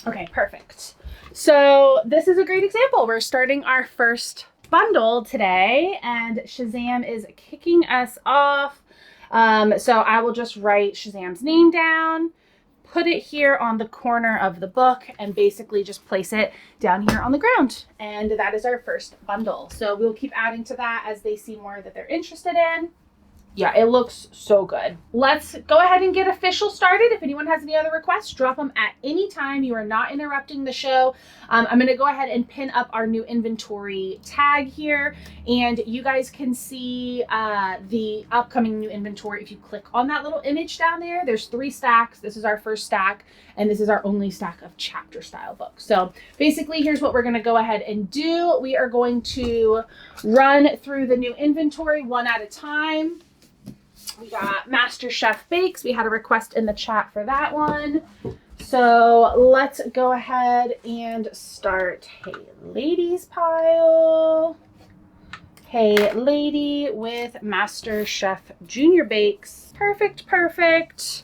Speaker 1: Okay, perfect. So this is a great example. We're starting our first bundle today, and Shazam is kicking us off. So I will just write Shazam's name down, put it here on the corner of the book, and basically just place it down here on the ground. And that is our first bundle. So we'll keep adding to that as they see more that they're interested in. Yeah, it looks so good. Let's go ahead and get official started. If anyone has any other requests, drop them at any time. You are not interrupting the show. I'm going to go ahead and pin up our new inventory tag here, and you guys can see the upcoming new inventory if you click on that little image down there. There's 3 stacks. This is our first stack, and this is our only stack of chapter style books. So basically, here's what we're going to go ahead and do. We are going to run through the new inventory one at a time. We got Master Chef Bakes. We had a request in the chat for that one. So let's go ahead and start. Hey, ladies pile. Hey, lady with Master Chef Junior Bakes. Perfect, perfect.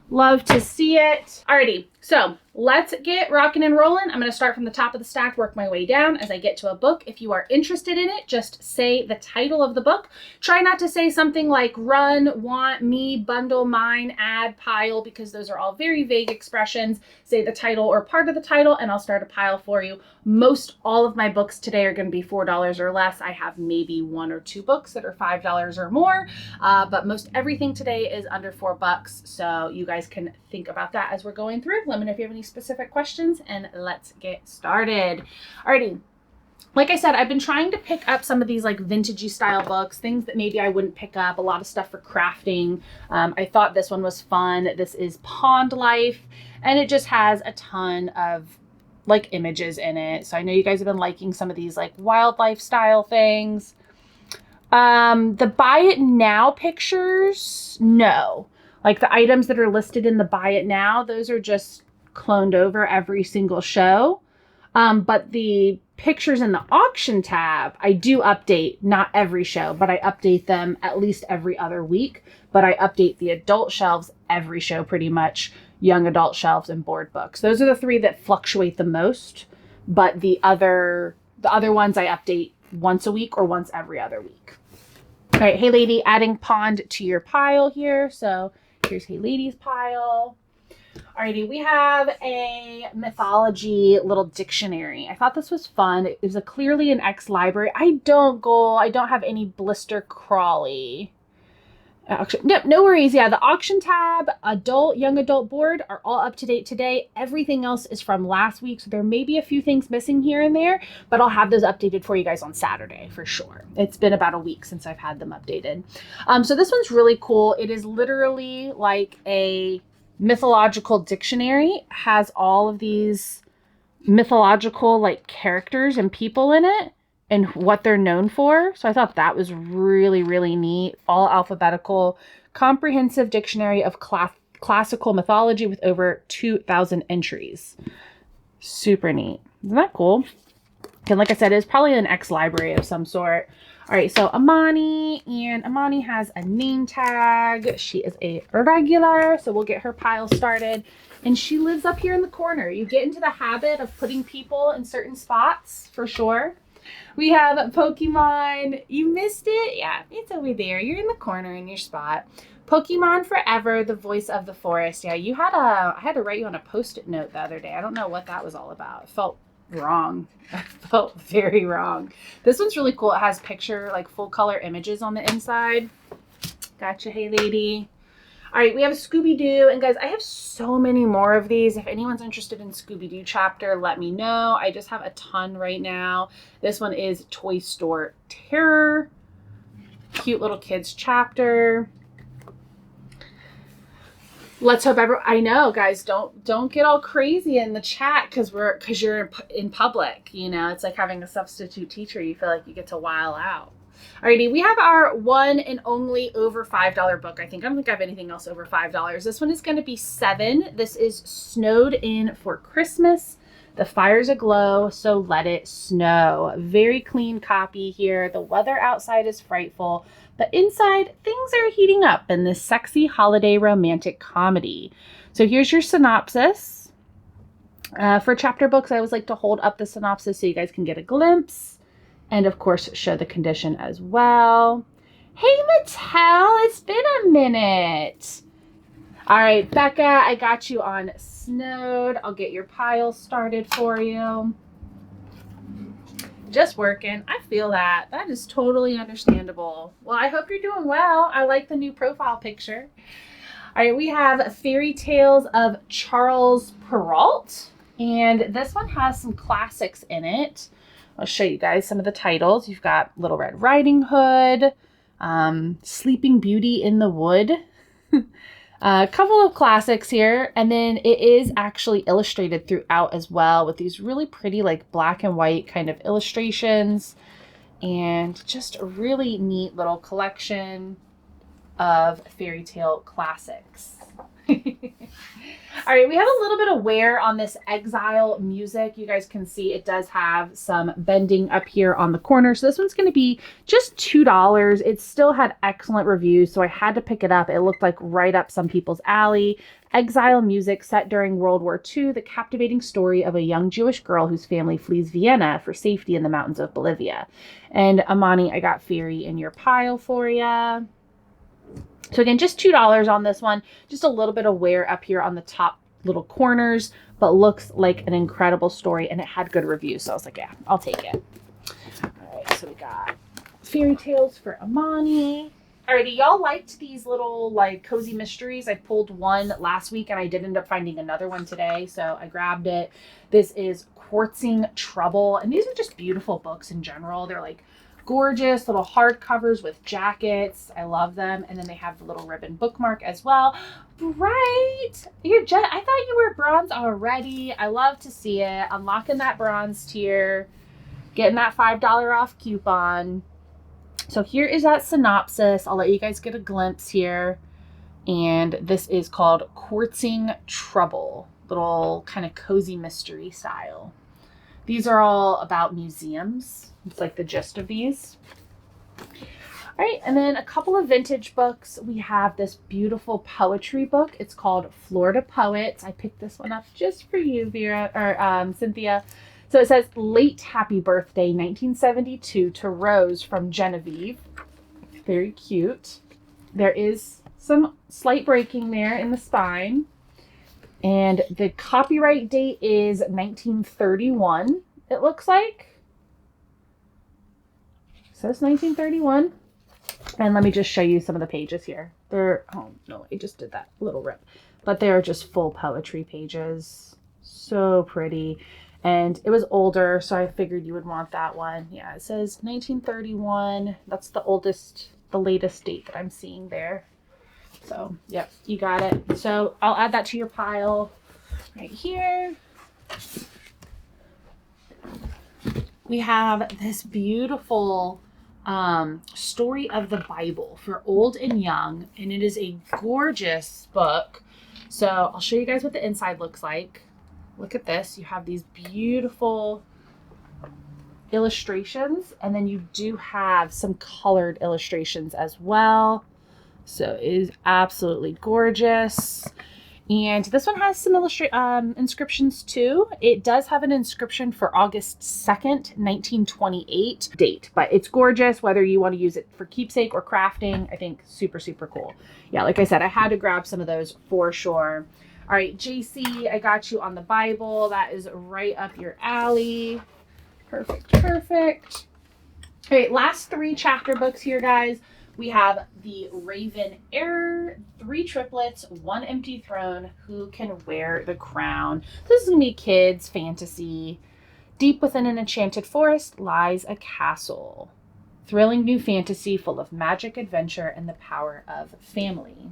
Speaker 1: Love to see it. Alrighty, so let's get rocking and rolling. I'm going to start from the top of the stack, work my way down as I get to a book. If you are interested in it, just say the title of the book. Try not to say something like run, want, me, bundle, mine, add, pile, because those are all very vague expressions. Say the title or part of the title, and I'll start a pile for you. Most all of my books today are going to be $4 or less. I have maybe 1 or 2 books that are $5 or more, but most everything today is under $4. So you guys can think about that as we're going through. Let me know if you have any specific questions, and let's get started. Alrighty. Like I said, I've been trying to pick up some of these like vintagey style books, things that maybe I wouldn't pick up, a lot of stuff for crafting. I thought this one was fun. This is Pond Life, and it just has a ton of like images in it. So I know you guys have been liking some of these like wildlife style things. The buy it now pictures, no. Like the items that are listed in the buy it now, those are just cloned over every single show. But the pictures in the auction tab, I do update, not every show, but I update them at least every other week. But I update the adult shelves every show pretty much, young adult shelves and board books. Those are the three that fluctuate the most. But the other ones I update once a week or once every other week. All right, Hey Lady, adding pond to your pile here. So here's Hey Lady's pile. Alrighty, we have a mythology little dictionary. I thought this was fun. It was clearly an X library. I don't have any blister crawly. No worries. Yeah, the auction tab, young adult board are all up to date today. Everything else is from last week. So there may be a few things missing here and there, but I'll have those updated for you guys on Saturday for sure. It's been about a week since I've had them updated. So this one's really cool. It is literally like a mythological dictionary, has all of these mythological like characters and people in it and what they're known for. So I thought that was really, really neat. All alphabetical, comprehensive dictionary of classical mythology with over 2,000 entries. Super neat. Isn't that cool? And like I said, it's probably an X library of some sort. All right, so Amani has a name tag. She is a regular, so we'll get her pile started. And she lives up here in the corner. You get into the habit of putting people in certain spots, for sure. We have Pokemon. You missed it? Yeah, it's over there. You're in the corner in your spot. Pokemon Forever, the voice of the forest. Yeah, I had to write you on a Post-it note the other day. I don't know what that was all about. It felt wrong. I felt very wrong. This one's really cool. It has like full color images on the inside. Gotcha, Hey Lady. All right, we have a Scooby-Doo. And guys, I have so many more of these. If anyone's interested in Scooby-Doo chapter, let me know. I just have a ton right now. This one is Toy Store Terror. Cute little kids chapter. Let's hope I know, guys, don't get all crazy in the chat because you're in public. You know, it's like having a substitute teacher. You feel like you get to while out. Alrighty, we have our one and only over $5 book. I don't think I have anything else over $5. This one is going to be 7. This is Snowed In for Christmas. The fire's aglow, so let it snow. Very clean copy here. The weather outside is frightful, but inside things are heating up in this sexy holiday romantic comedy. So here's your synopsis. For chapter books, I always like to hold up the synopsis so you guys can get a glimpse. And of course, show the condition as well. Hey, Mattel, it's been a minute. All right, Becca, I got you on Snowed. I'll get your pile started for you. Just working. I feel that. That is totally understandable. Well, I hope you're doing well. I like the new profile picture. All right, we have Fairy Tales of Charles Perrault. And this one has some classics in it. I'll show you guys some of the titles. You've got Little Red Riding Hood, Sleeping Beauty in the Wood. A couple of classics here. And then it is actually illustrated throughout as well with these really pretty like black and white kind of illustrations. And just a really neat little collection of fairy tale classics. All right, we have a little bit of wear on this Exile music. You guys can see it does have some bending up here on the corner. So this one's going to be just $2. It still had excellent reviews, so I had to pick it up. It looked like right up some people's alley. Exile music set during World War II, the captivating story of a young Jewish girl whose family flees Vienna for safety in the mountains of Bolivia. And Amani, I got Fairy in your pile for you. So again, just $2 on this one. Just a little bit of wear up here on the top little corners, but looks like an incredible story, and it had good reviews. So I was like, yeah, I'll take it. All right, so we got Fairy Tales for Amani. Alrighty, y'all liked these little like cozy mysteries. I pulled one last week and I did end up finding another one today, so I grabbed it. This is Quartzing Trouble, and these are just beautiful books in general. They're like gorgeous little hardcovers with jackets. I love them. And then they have the little ribbon bookmark as well. Bright! I thought you were bronze already. I love to see it. Unlocking that bronze tier. Getting that $5 off coupon. So here is that synopsis. I'll let you guys get a glimpse here. And this is called Quartzing Trouble. Little kind of cozy mystery style. These are all about museums. It's like the gist of these. All right, and then a couple of vintage books. We have this beautiful poetry book. It's called Florida Poets. I picked this one up just for you, Vera, or Cynthia. So it says, "Late happy birthday, 1972 to Rose from Genevieve." Very cute. There is some slight breaking there in the spine. And the copyright date is 1931, it looks like. It says 1931. And let me just show you some of the pages here. They're, oh no, I just did that little rip. But they're just full poetry pages. So pretty. And it was older, so I figured you would want that one. Yeah, it says 1931. That's the oldest, the latest date that I'm seeing there. So, yep, you got it. So I'll add that to your pile right here. We have this beautiful Story of the Bible for old and young, and it is a gorgeous book. So I'll show you guys what the inside looks like. Look at this. You have these beautiful illustrations, and then you do have some colored illustrations as well. So it is absolutely gorgeous. And this one has some inscriptions too. It does have an inscription for August 2nd, 1928 date, but it's gorgeous whether you want to use it for keepsake or crafting. I think super, super cool. Yeah, like I said, I had to grab some of those for sure. All right, JC, I got you on the Bible. That is right up your alley. Perfect, perfect. All right, last 3 chapter books here, guys. We have The Raven Heir, 3 Triplets, 1 Empty Throne, Who Can Wear the Crown. This is going to be kids' fantasy. Deep within an enchanted forest lies a castle. Thrilling new fantasy full of magic, adventure, and the power of family.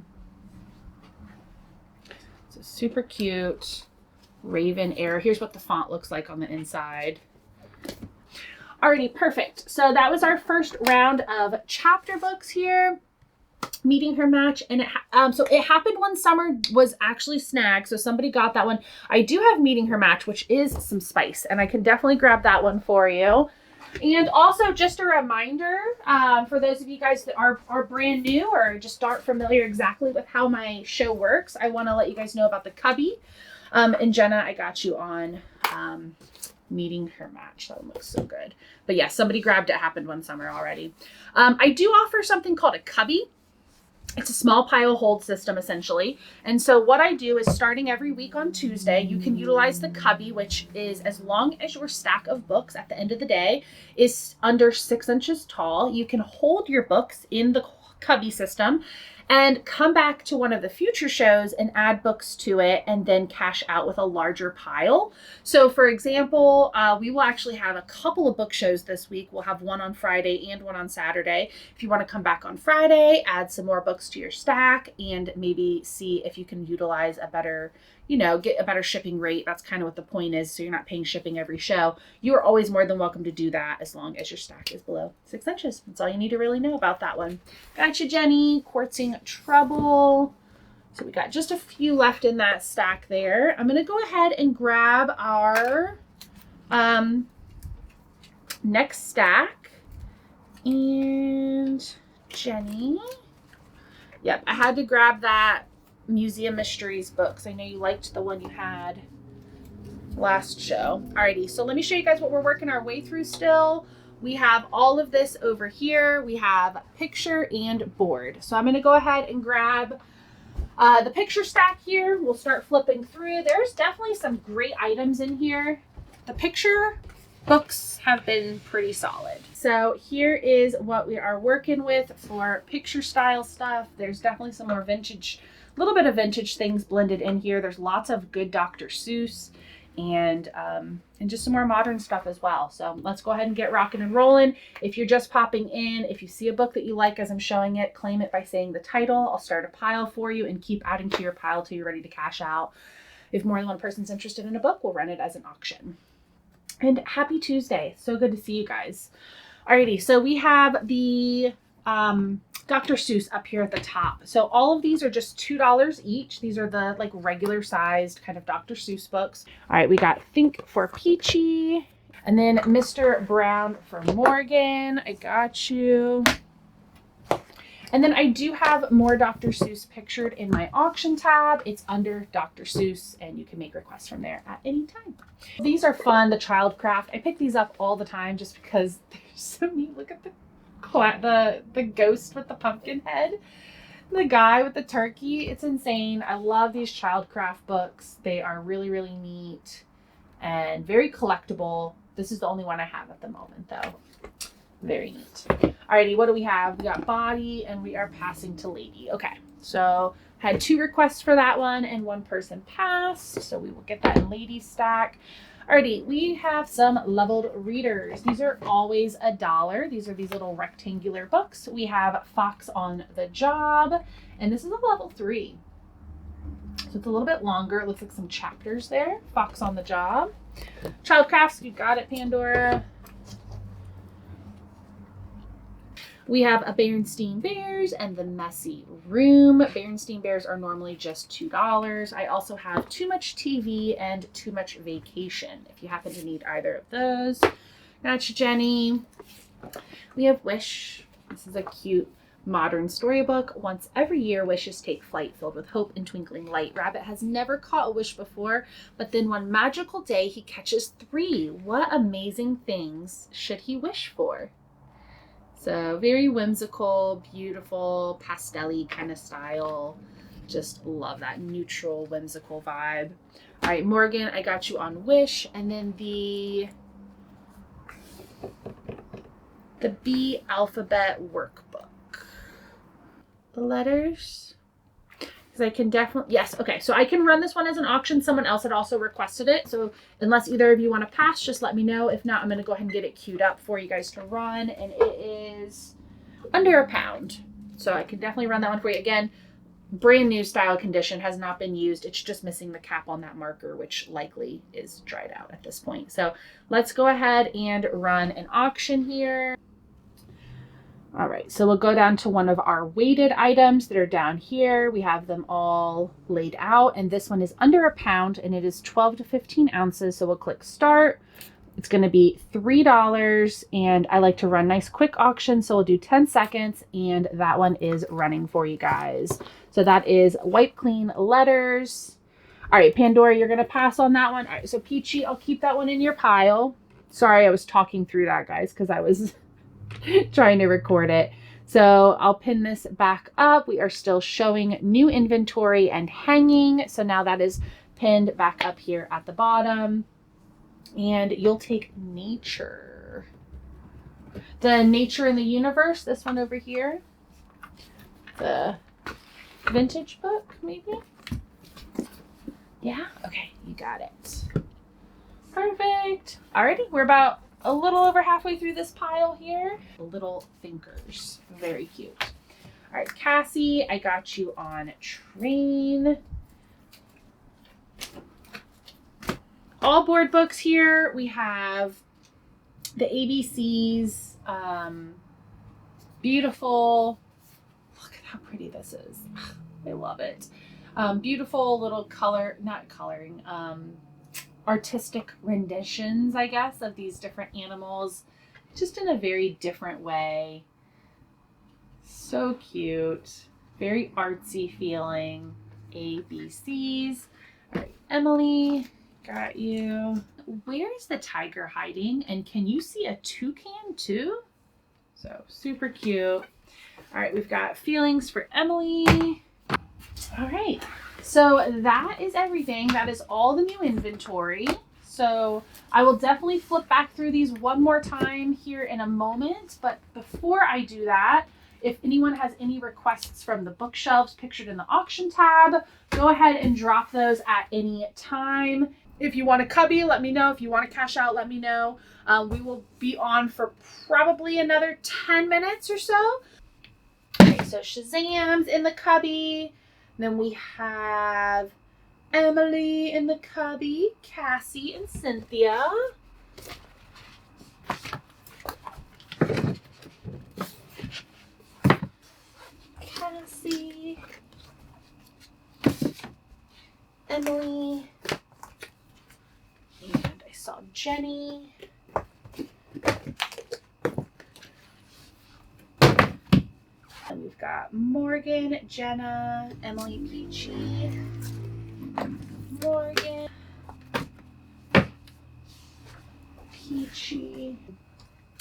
Speaker 1: So super cute. Raven Heir. Here's what the font looks like on the inside. Alrighty, perfect. So that was our first round of chapter books here. Meeting Her Match. And so it happened one summer, was actually snagged. So somebody got that one. I do have Meeting Her Match, which is some spice. And I can definitely grab that one for you. And also just a reminder, for those of you guys that are brand new or just aren't familiar exactly with how my show works, I want to let you guys know about the cubby. And Jenna, I got you on Meeting Her Match. That one looks so good. But yeah, somebody grabbed it. Happened one summer already. I do offer something called a cubby. It's a small pile hold system essentially. And so what I do is starting every week on Tuesday, you can utilize the cubby, which is as long as your stack of books at the end of the day is under 6 inches tall. You can hold your books in the cubby system and come back to one of the future shows and add books to it and then cash out with a larger pile. So for example, we will actually have a couple of book shows this week. We'll have one on Friday and one on Saturday. If you want to come back on Friday, add some more books to your stack and maybe see if you can utilize a better, get a better shipping rate. That's kind of what the point is. So you're not paying shipping every show. You are always more than welcome to do that as long as your stack is below 6 inches. That's all you need to really know about that one. Gotcha, Jenny. Quartzing Trouble. So we got just a few left in that stack there. I'm going to go ahead and grab our next stack. And Jenny. Yep, I had to grab that Museum Mysteries books. I know you liked the one you had last show. Alrighty, so let me show you guys what we're working our way through still. We have all of this over here. We have picture and board. So I'm going to go ahead and grab the picture stack here. We'll start flipping through. There's definitely some great items in here. The picture books have been pretty solid. So here is what we are working with for picture style stuff. There's definitely some more vintage, a little bit of vintage things blended in here. There's lots of good Dr. Seuss and just some more modern stuff as well. So let's go ahead and get rocking and rolling. If you're just popping in, if you see a book that you like as I'm showing it, claim it by saying the title. I'll start a pile for you and keep adding to your pile till you're ready to cash out. If more than one person's interested in a book, we'll run it as an auction. And happy Tuesday. So good to see you guys. Alrighty, so we have the Dr. Seuss up here at the top. So all of these are just $2 each. These are the regular sized kind of Dr. Seuss books. All right, we got Think for Peachy And then Mr. Brown for Morgan. I got you. And then I do have more Dr. Seuss pictured in my auction tab. It's under Dr. Seuss, and you can make requests from there at any time. These are fun, the child craft. I pick these up all the time just because they're so neat. Look at the ghost with the pumpkin head. The guy with the turkey. It's insane. I love these child craft books. They are really, really neat and very collectible. This is the only one I have at the moment, though. Very neat. Alrighty, what do we have? We got body and we are passing to lady. Okay, so had 2 requests for that one and 1 person passed. So we will get that in lady stack. Alrighty, we have some leveled readers. These are always $1. These are these little rectangular books. We have Fox on the Job, and this is a level 3. So it's a little bit longer. It looks like some chapters there. Fox on the Job. Child crafts, you got it, Pandora. We have a Berenstain Bears and the Messy Room. Berenstain Bears are normally just $2. I also have Too Much TV and Too Much Vacation, if you happen to need either of those. Gotcha, Jenny. We have Wish. This is a cute modern storybook. Once every year, wishes take flight filled with hope and twinkling light. Rabbit has never caught a wish before, but then one magical day, he catches 3. What amazing things should he wish for? So very whimsical, beautiful, pastel-y kind of style. Just love that neutral, whimsical vibe. All right, Morgan, I got you on Wish. And then the B alphabet workbook. The letters. Because I can definitely, yes, okay. So I can run this one as an auction. Someone else had also requested it. So unless either of you want to pass, just let me know. If not, I'm going to go ahead and get it queued up for you guys to run. And it is under £1. So I can definitely run that one for you. Again, brand new style condition, has not been used. It's just missing the cap on that marker, which likely is dried out at this point. So let's go ahead and run an auction here. All right, so we'll go down to one of our weighted items that are down here. We have them all laid out, and this one is under £1, and it is 12 to 15 ounces. So we'll click start. It's going to be $3, and I like to run nice quick auctions, so we'll do 10 seconds, and that one is running for you guys. So that is Wipe Clean Letters. All right, Pandora, you're going to pass on that one. All right, so Peachy, I'll keep that one in your pile. Sorry, I was talking through that, guys, because I was trying to record it. So I'll pin this back up. We are still showing new inventory and hanging. So now that is pinned back up here at the bottom. And you'll take nature. The nature in the universe, this one over here. The vintage book, maybe? Yeah? Okay, you got it. Perfect. Alrighty, we're about a little over halfway through this pile here. Little thinkers. Very cute. All right, Cassie, I got you on Train. All board books here. We have the ABCs. Beautiful. Look at how pretty this is. I love it. Beautiful little color, not coloring, artistic renditions, I guess, of these different animals, just in a very different way. So cute. Very artsy feeling. ABCs. All right, Emily, got you. Where is the tiger hiding? And can you see a toucan too? So super cute. All right, we've got feelings for Emily. All right. So that is everything. That is all the new inventory. So I will definitely flip back through these one more time here in a moment. But before I do that, if anyone has any requests from the bookshelves pictured in the auction tab, go ahead and drop those at any time. If you want a cubby, let me know. If you want to cash out, let me know. We will be on for probably another 10 minutes or so. Okay, so Shazam's in the cubby. Then we have Emily in the cubby, Cassie and Cynthia. Cassie, Emily, and I saw Jenny. And we've got Morgan, Jenna, Emily, Peachy, Morgan, Peachy.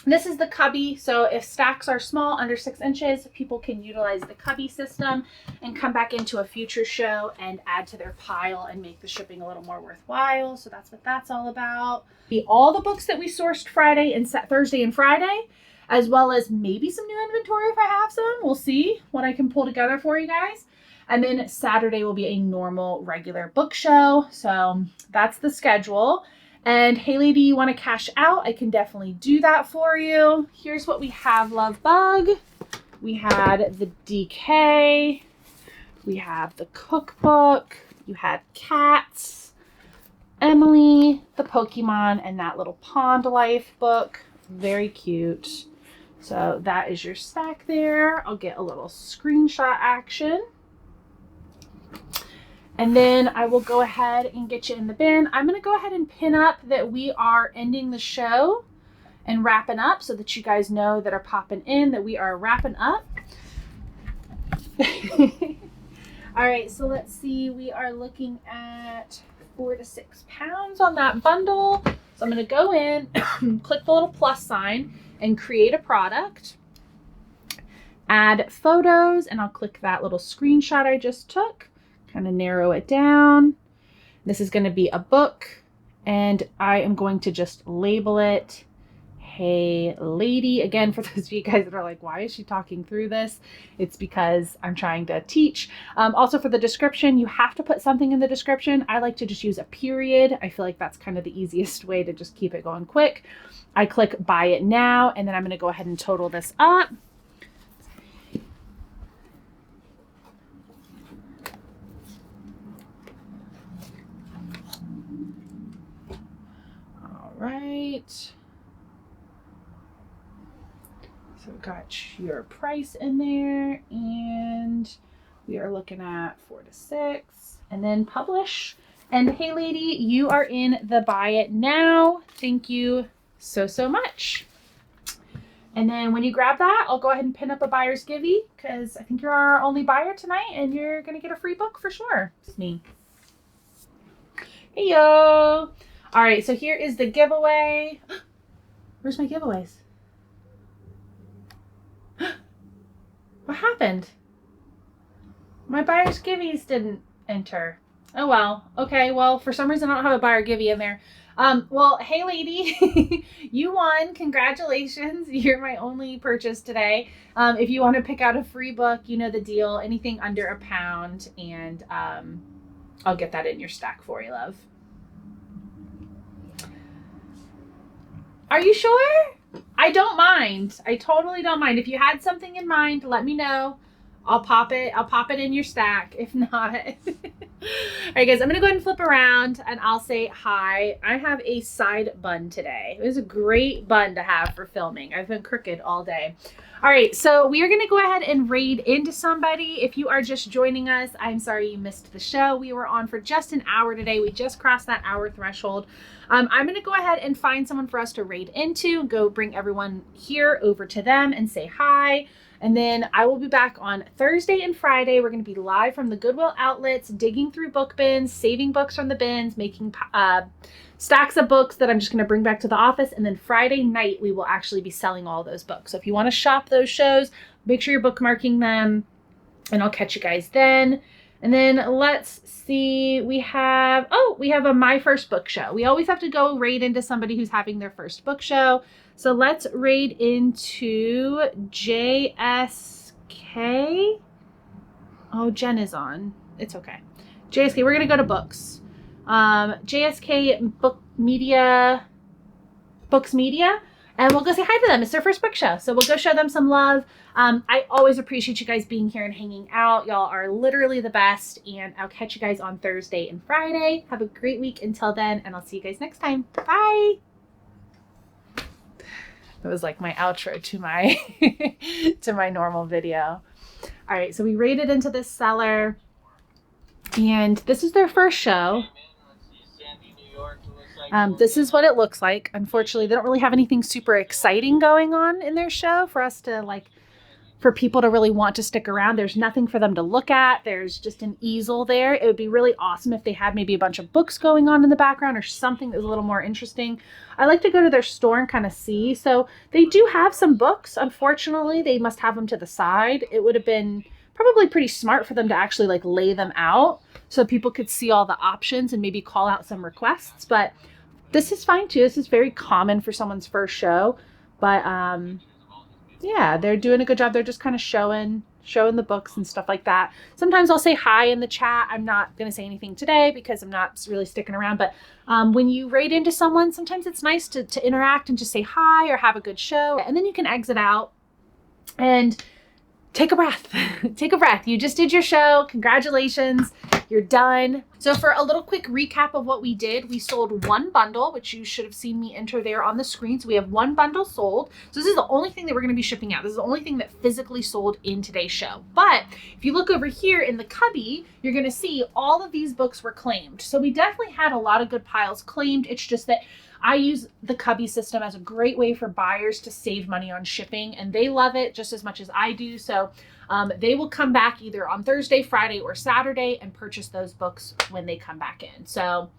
Speaker 1: This is the cubby, so if stacks are small, under 6 inches, people can utilize the cubby system and come back into a future show and add to their pile and make the shipping a little more worthwhile. So that's what that's all about. All the books that we sourced Friday and Thursday and Friday, as well as maybe some new inventory if I have some. We'll see what I can pull together for you guys. And then Saturday will be a normal, regular book show. So that's the schedule. And hey lady, you want to cash out? I can definitely do that for you. Here's what we have, Love Bug. We had the DK. We have the cookbook. You had cats, Emily, the Pokemon, and that little Pond Life book. Very cute. So that is your stack there. I'll get a little screenshot action. And then I will go ahead and get you in the bin. I'm going to go ahead and pin up that we are ending the show and wrapping up so that you guys know that are popping in that we are wrapping up. All right, so let's see. We are looking at 4 to 6 pounds on that bundle. So I'm going to go in, click the little plus sign and create a product. Add photos, and I'll click that little screenshot I just took. Kind of narrow it down. This is going to be a book, and I am going to just label it Hey Lady. Again, for those of you guys that are like, why is she talking through this? It's because I'm trying to teach. Also for the description, you have to put something in the description. I like to just use a period. I feel like that's kind of the easiest way to just keep it going quick. I click buy it now, and then I'm going to go ahead and total this up. Right. So we've got your price in there, and we are looking at 4 to 6, and then publish. And hey lady, you are in the buy it now. Thank you so much. And then when you grab that, I'll go ahead and pin up a buyer's givey because I think you're our only buyer tonight and you're going to get a free book for sure. It's me. Hey yo. All right, so here is the giveaway. Where's my giveaways? What happened? My buyer's giveys didn't enter. Oh well. Okay, well, for some reason I don't have a buyer givey in there. Well, hey lady, you won. Congratulations. You're my only purchase today. If you want to pick out a free book, you know the deal. Anything under a pound, and I'll get that in your stack for you, love. Are you sure? I don't mind. I totally don't mind. If you had something in mind, let me know. I'll pop it in your stack. If not. All right, guys, I'm going to go ahead and flip around and I'll say hi. I have a side bun today. It was a great bun to have for filming. I've been crooked all day. All right, so we are going to go ahead and raid into somebody. If you are just joining us, I'm sorry you missed the show. We were on for just an hour today. We just crossed that hour threshold. I'm going to go ahead and find someone for us to raid into, go bring everyone here over to them and say hi. And then I will be back on Thursday and Friday. We're going to be live from the Goodwill outlets, digging through book bins, saving books from the bins, making stacks of books that I'm just going to bring back to the office. And then Friday night, we will actually be selling all those books. So if you want to shop those shows, make sure you're bookmarking them, and I'll catch you guys then. And then let's see, we have a My First Book Show. We always have to go raid into somebody who's having their first book show. So let's raid into JSK. Oh, Jen is on. It's okay. JSK, we're going to go to books. JSK Books Media. And we'll go say hi to them. It's their first book show. So we'll go show them some love. I always appreciate you guys being here and hanging out. Y'all are literally the best. And I'll catch you guys on Thursday and Friday. Have a great week until then. And I'll see you guys next time. Bye. That was like my outro to my to my normal video. All right, so we raided into this seller. And this is their first show. This is what it looks like. Unfortunately, they don't really have anything super exciting going on in their show for for people to really want to stick around. There's nothing for them to look at. There's just an easel there. It would be really awesome if they had maybe a bunch of books going on in the background or something that was a little more interesting. I like to go to their store and kind of see. So they do have some books. Unfortunately, they must have them to the side. It would have been probably pretty smart for them to actually like lay them out so people could see all the options and maybe call out some requests. But this is fine too. This is very common for someone's first show. But yeah, they're doing a good job. They're just kind of showing the books and stuff like that. Sometimes I'll say hi in the chat. I'm not going to say anything today because I'm not really sticking around. But when you rate into someone, sometimes it's nice to interact and just say hi or have a good show. And then you can exit out and take a breath. Take a breath. You just did your show. Congratulations. You're done. So for a little quick recap of what we did, we sold one bundle, which you should have seen me enter there on the screen. So we have one bundle sold. So this is the only thing that we're going to be shipping out. This is the only thing that physically sold in today's show. But if you look over here in the cubby, you're going to see all of these books were claimed. So we definitely had a lot of good piles claimed. It's just that I use the cubby system as a great way for buyers to save money on shipping, and they love it just as much as I do. So they will come back either on Thursday, Friday, or Saturday and purchase those books when they come back in. So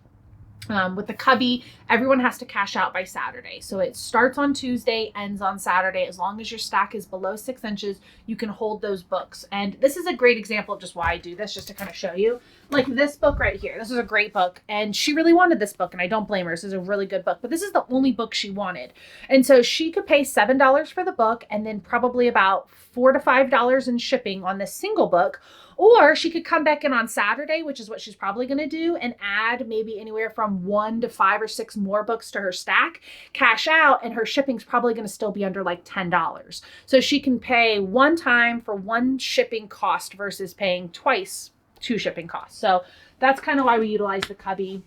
Speaker 1: with the cubby, everyone has to cash out by Saturday. So it starts on Tuesday, ends on Saturday. As long as your stack is below 6 inches, you can hold those books. And this is a great example of just why I do this, just to kind of show you. Like this book right here. This is a great book. And she really wanted this book, and I don't blame her. This is a really good book. But this is the only book she wanted. And so she could pay $7 for the book and then probably about $4 to $5 in shipping on this single book. Or she could come back in on Saturday, which is what she's probably going to do, and add maybe anywhere from 1 to 5 or 6 more books to her stack, cash out, and her shipping's probably going to still be under like $10. So she can pay one time for one shipping cost versus paying twice 2 shipping costs. So that's kind of why we utilize the cubby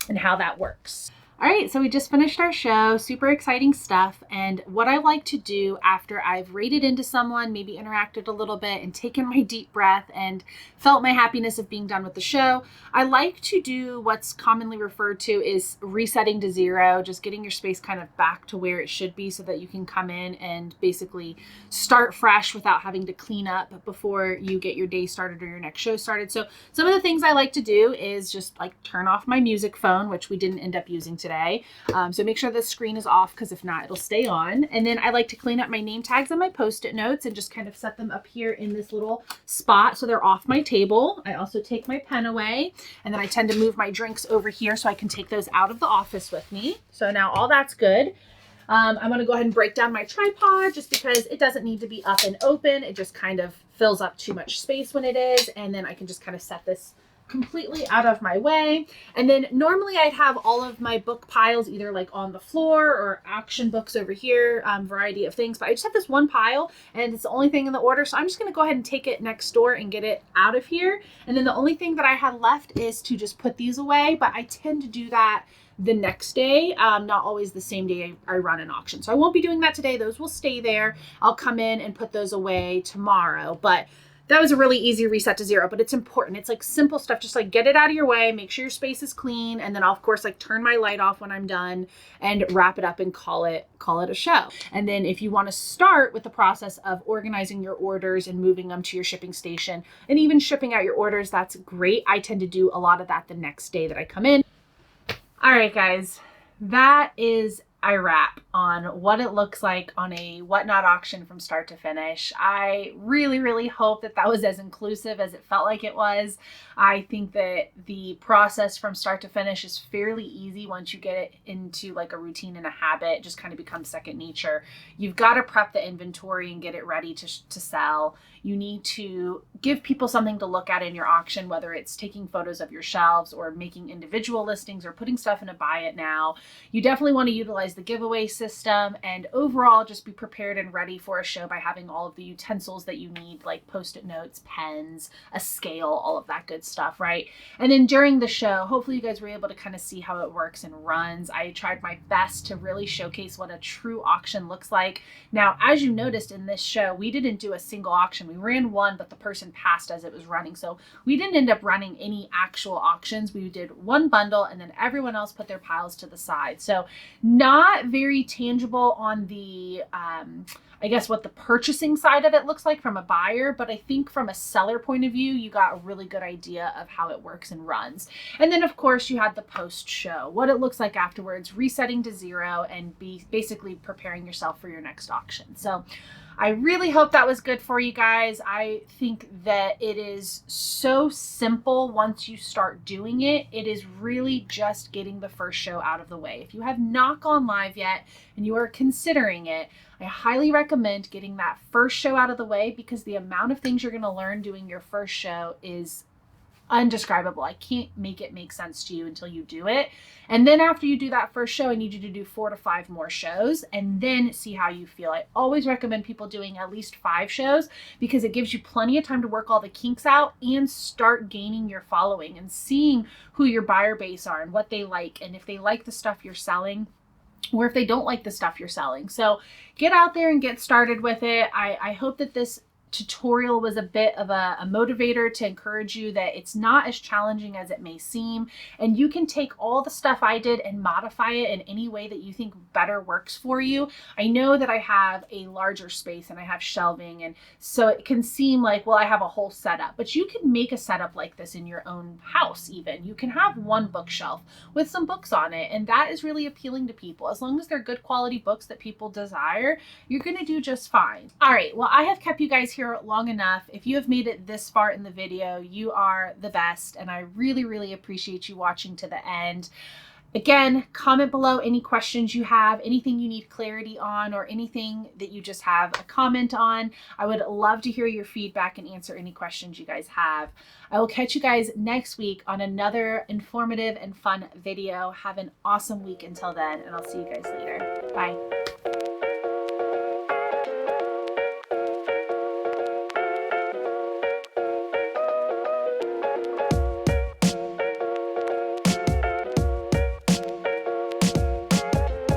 Speaker 1: and how that works. All right, so we just finished our show, super exciting stuff. And what I like to do after I've rated into someone, maybe interacted a little bit and taken my deep breath and felt my happiness of being done with the show, I like to do what's commonly referred to is resetting to 0, just getting your space kind of back to where it should be so that you can come in and basically start fresh without having to clean up before you get your day started or your next show started. So some of the things I like to do is just like turn off my music phone, which we didn't end up using today. So make sure the screen is off because if not, it'll stay on. And then I like to clean up my name tags and my Post-it notes and just kind of set them up here in this little spot so they're off my table. I also take my pen away, and then I tend to move my drinks over here so I can take those out of the office with me. So now all that's good. I'm going to go ahead and break down my tripod just because it doesn't need to be up and open. It just kind of fills up too much space when it is. And then I can just kind of set this completely out of my way. And then normally I'd have all of my book piles either like on the floor or auction books over here, variety of things, but I just have this one pile and it's the only thing in the order. So I'm just going to go ahead and take it next door and get it out of here. And then the only thing that I had left is to just put these away, but I tend to do that the next day, not always the same day I run an auction. So I won't be doing that today. Those will stay there. I'll come in and put those away tomorrow, but that was a really easy reset to 0, but it's important. It's like simple stuff, just like get it out of your way, make sure your space is clean, and then I'll of course like turn my light off when I'm done and wrap it up and call it a show. And then if you want to start with the process of organizing your orders and moving them to your shipping station and even shipping out your orders, that's great. I tend to do a lot of that the next day that I come in. All right, guys, that is a wrap on what it looks like on a Whatnot auction from start to finish. I really, really hope that that was as inclusive as it felt like it was. I think that the process from start to finish is fairly easy once you get it into like a routine and a habit. It just kind of becomes second nature. You've got to prep the inventory and get it ready to sell. You need to give people something to look at in your auction, whether it's taking photos of your shelves or making individual listings or putting stuff in a buy it now. You definitely want to utilize the giveaway system and overall just be prepared and ready for a show by having all of the utensils that you need, like Post-it notes, pens, a scale, all of that good stuff, right? And then during the show, hopefully you guys were able to kind of see how it works and runs. I tried my best to really showcase what a true auction looks like. Now, as you noticed in this show, we didn't do a single auction. We ran one, but the person passed as it was running. So we didn't end up running any actual auctions. We did one bundle and then everyone else put their piles to the side. So not not very tangible on the, I guess what the purchasing side of it looks like from a buyer, but I think from a seller point of view, you got a really good idea of how it works and runs. And then of course you had the post show, what it looks like afterwards, resetting to zero and basically preparing yourself for your next auction. So I really hope that was good for you guys. I think that it is so simple once you start doing it. It is really just getting the first show out of the way. If you have not gone live yet and you are considering it, I highly recommend getting that first show out of the way, because the amount of things you're going to learn doing your first show is undescribable. I can't make it make sense to you until you do it. And then after you do that first show, I need you to do 4 to 5 more shows and then see how you feel. I always recommend people doing at least 5 shows, because it gives you plenty of time to work all the kinks out and start gaining your following and seeing who your buyer base are and what they like, and if they like the stuff you're selling, or if they don't like the stuff you're selling. So get out there and get started with it. I hope that this tutorial was a bit of a motivator to encourage you that it's not as challenging as it may seem, and you can take all the stuff I did and modify it in any way that you think better works for you. I know that I have a larger space and I have shelving, and so it can seem like, well, I have a whole setup, but you can make a setup like this in your own house. Even you can have one bookshelf with some books on it, and that is really appealing to people. As long as they're good quality books that people desire, you're going to do just fine. All right, well, I have kept you guys here long enough. If you have made it this far in the video, you are the best, and I really appreciate you watching to the end. Again, comment below any questions you have, anything you need clarity on, or anything that you just have a comment on. I would love to hear your feedback and answer any questions you guys have. I will catch you guys next week on another informative and fun video. Have an awesome week until then, and I'll see you guys later. Bye.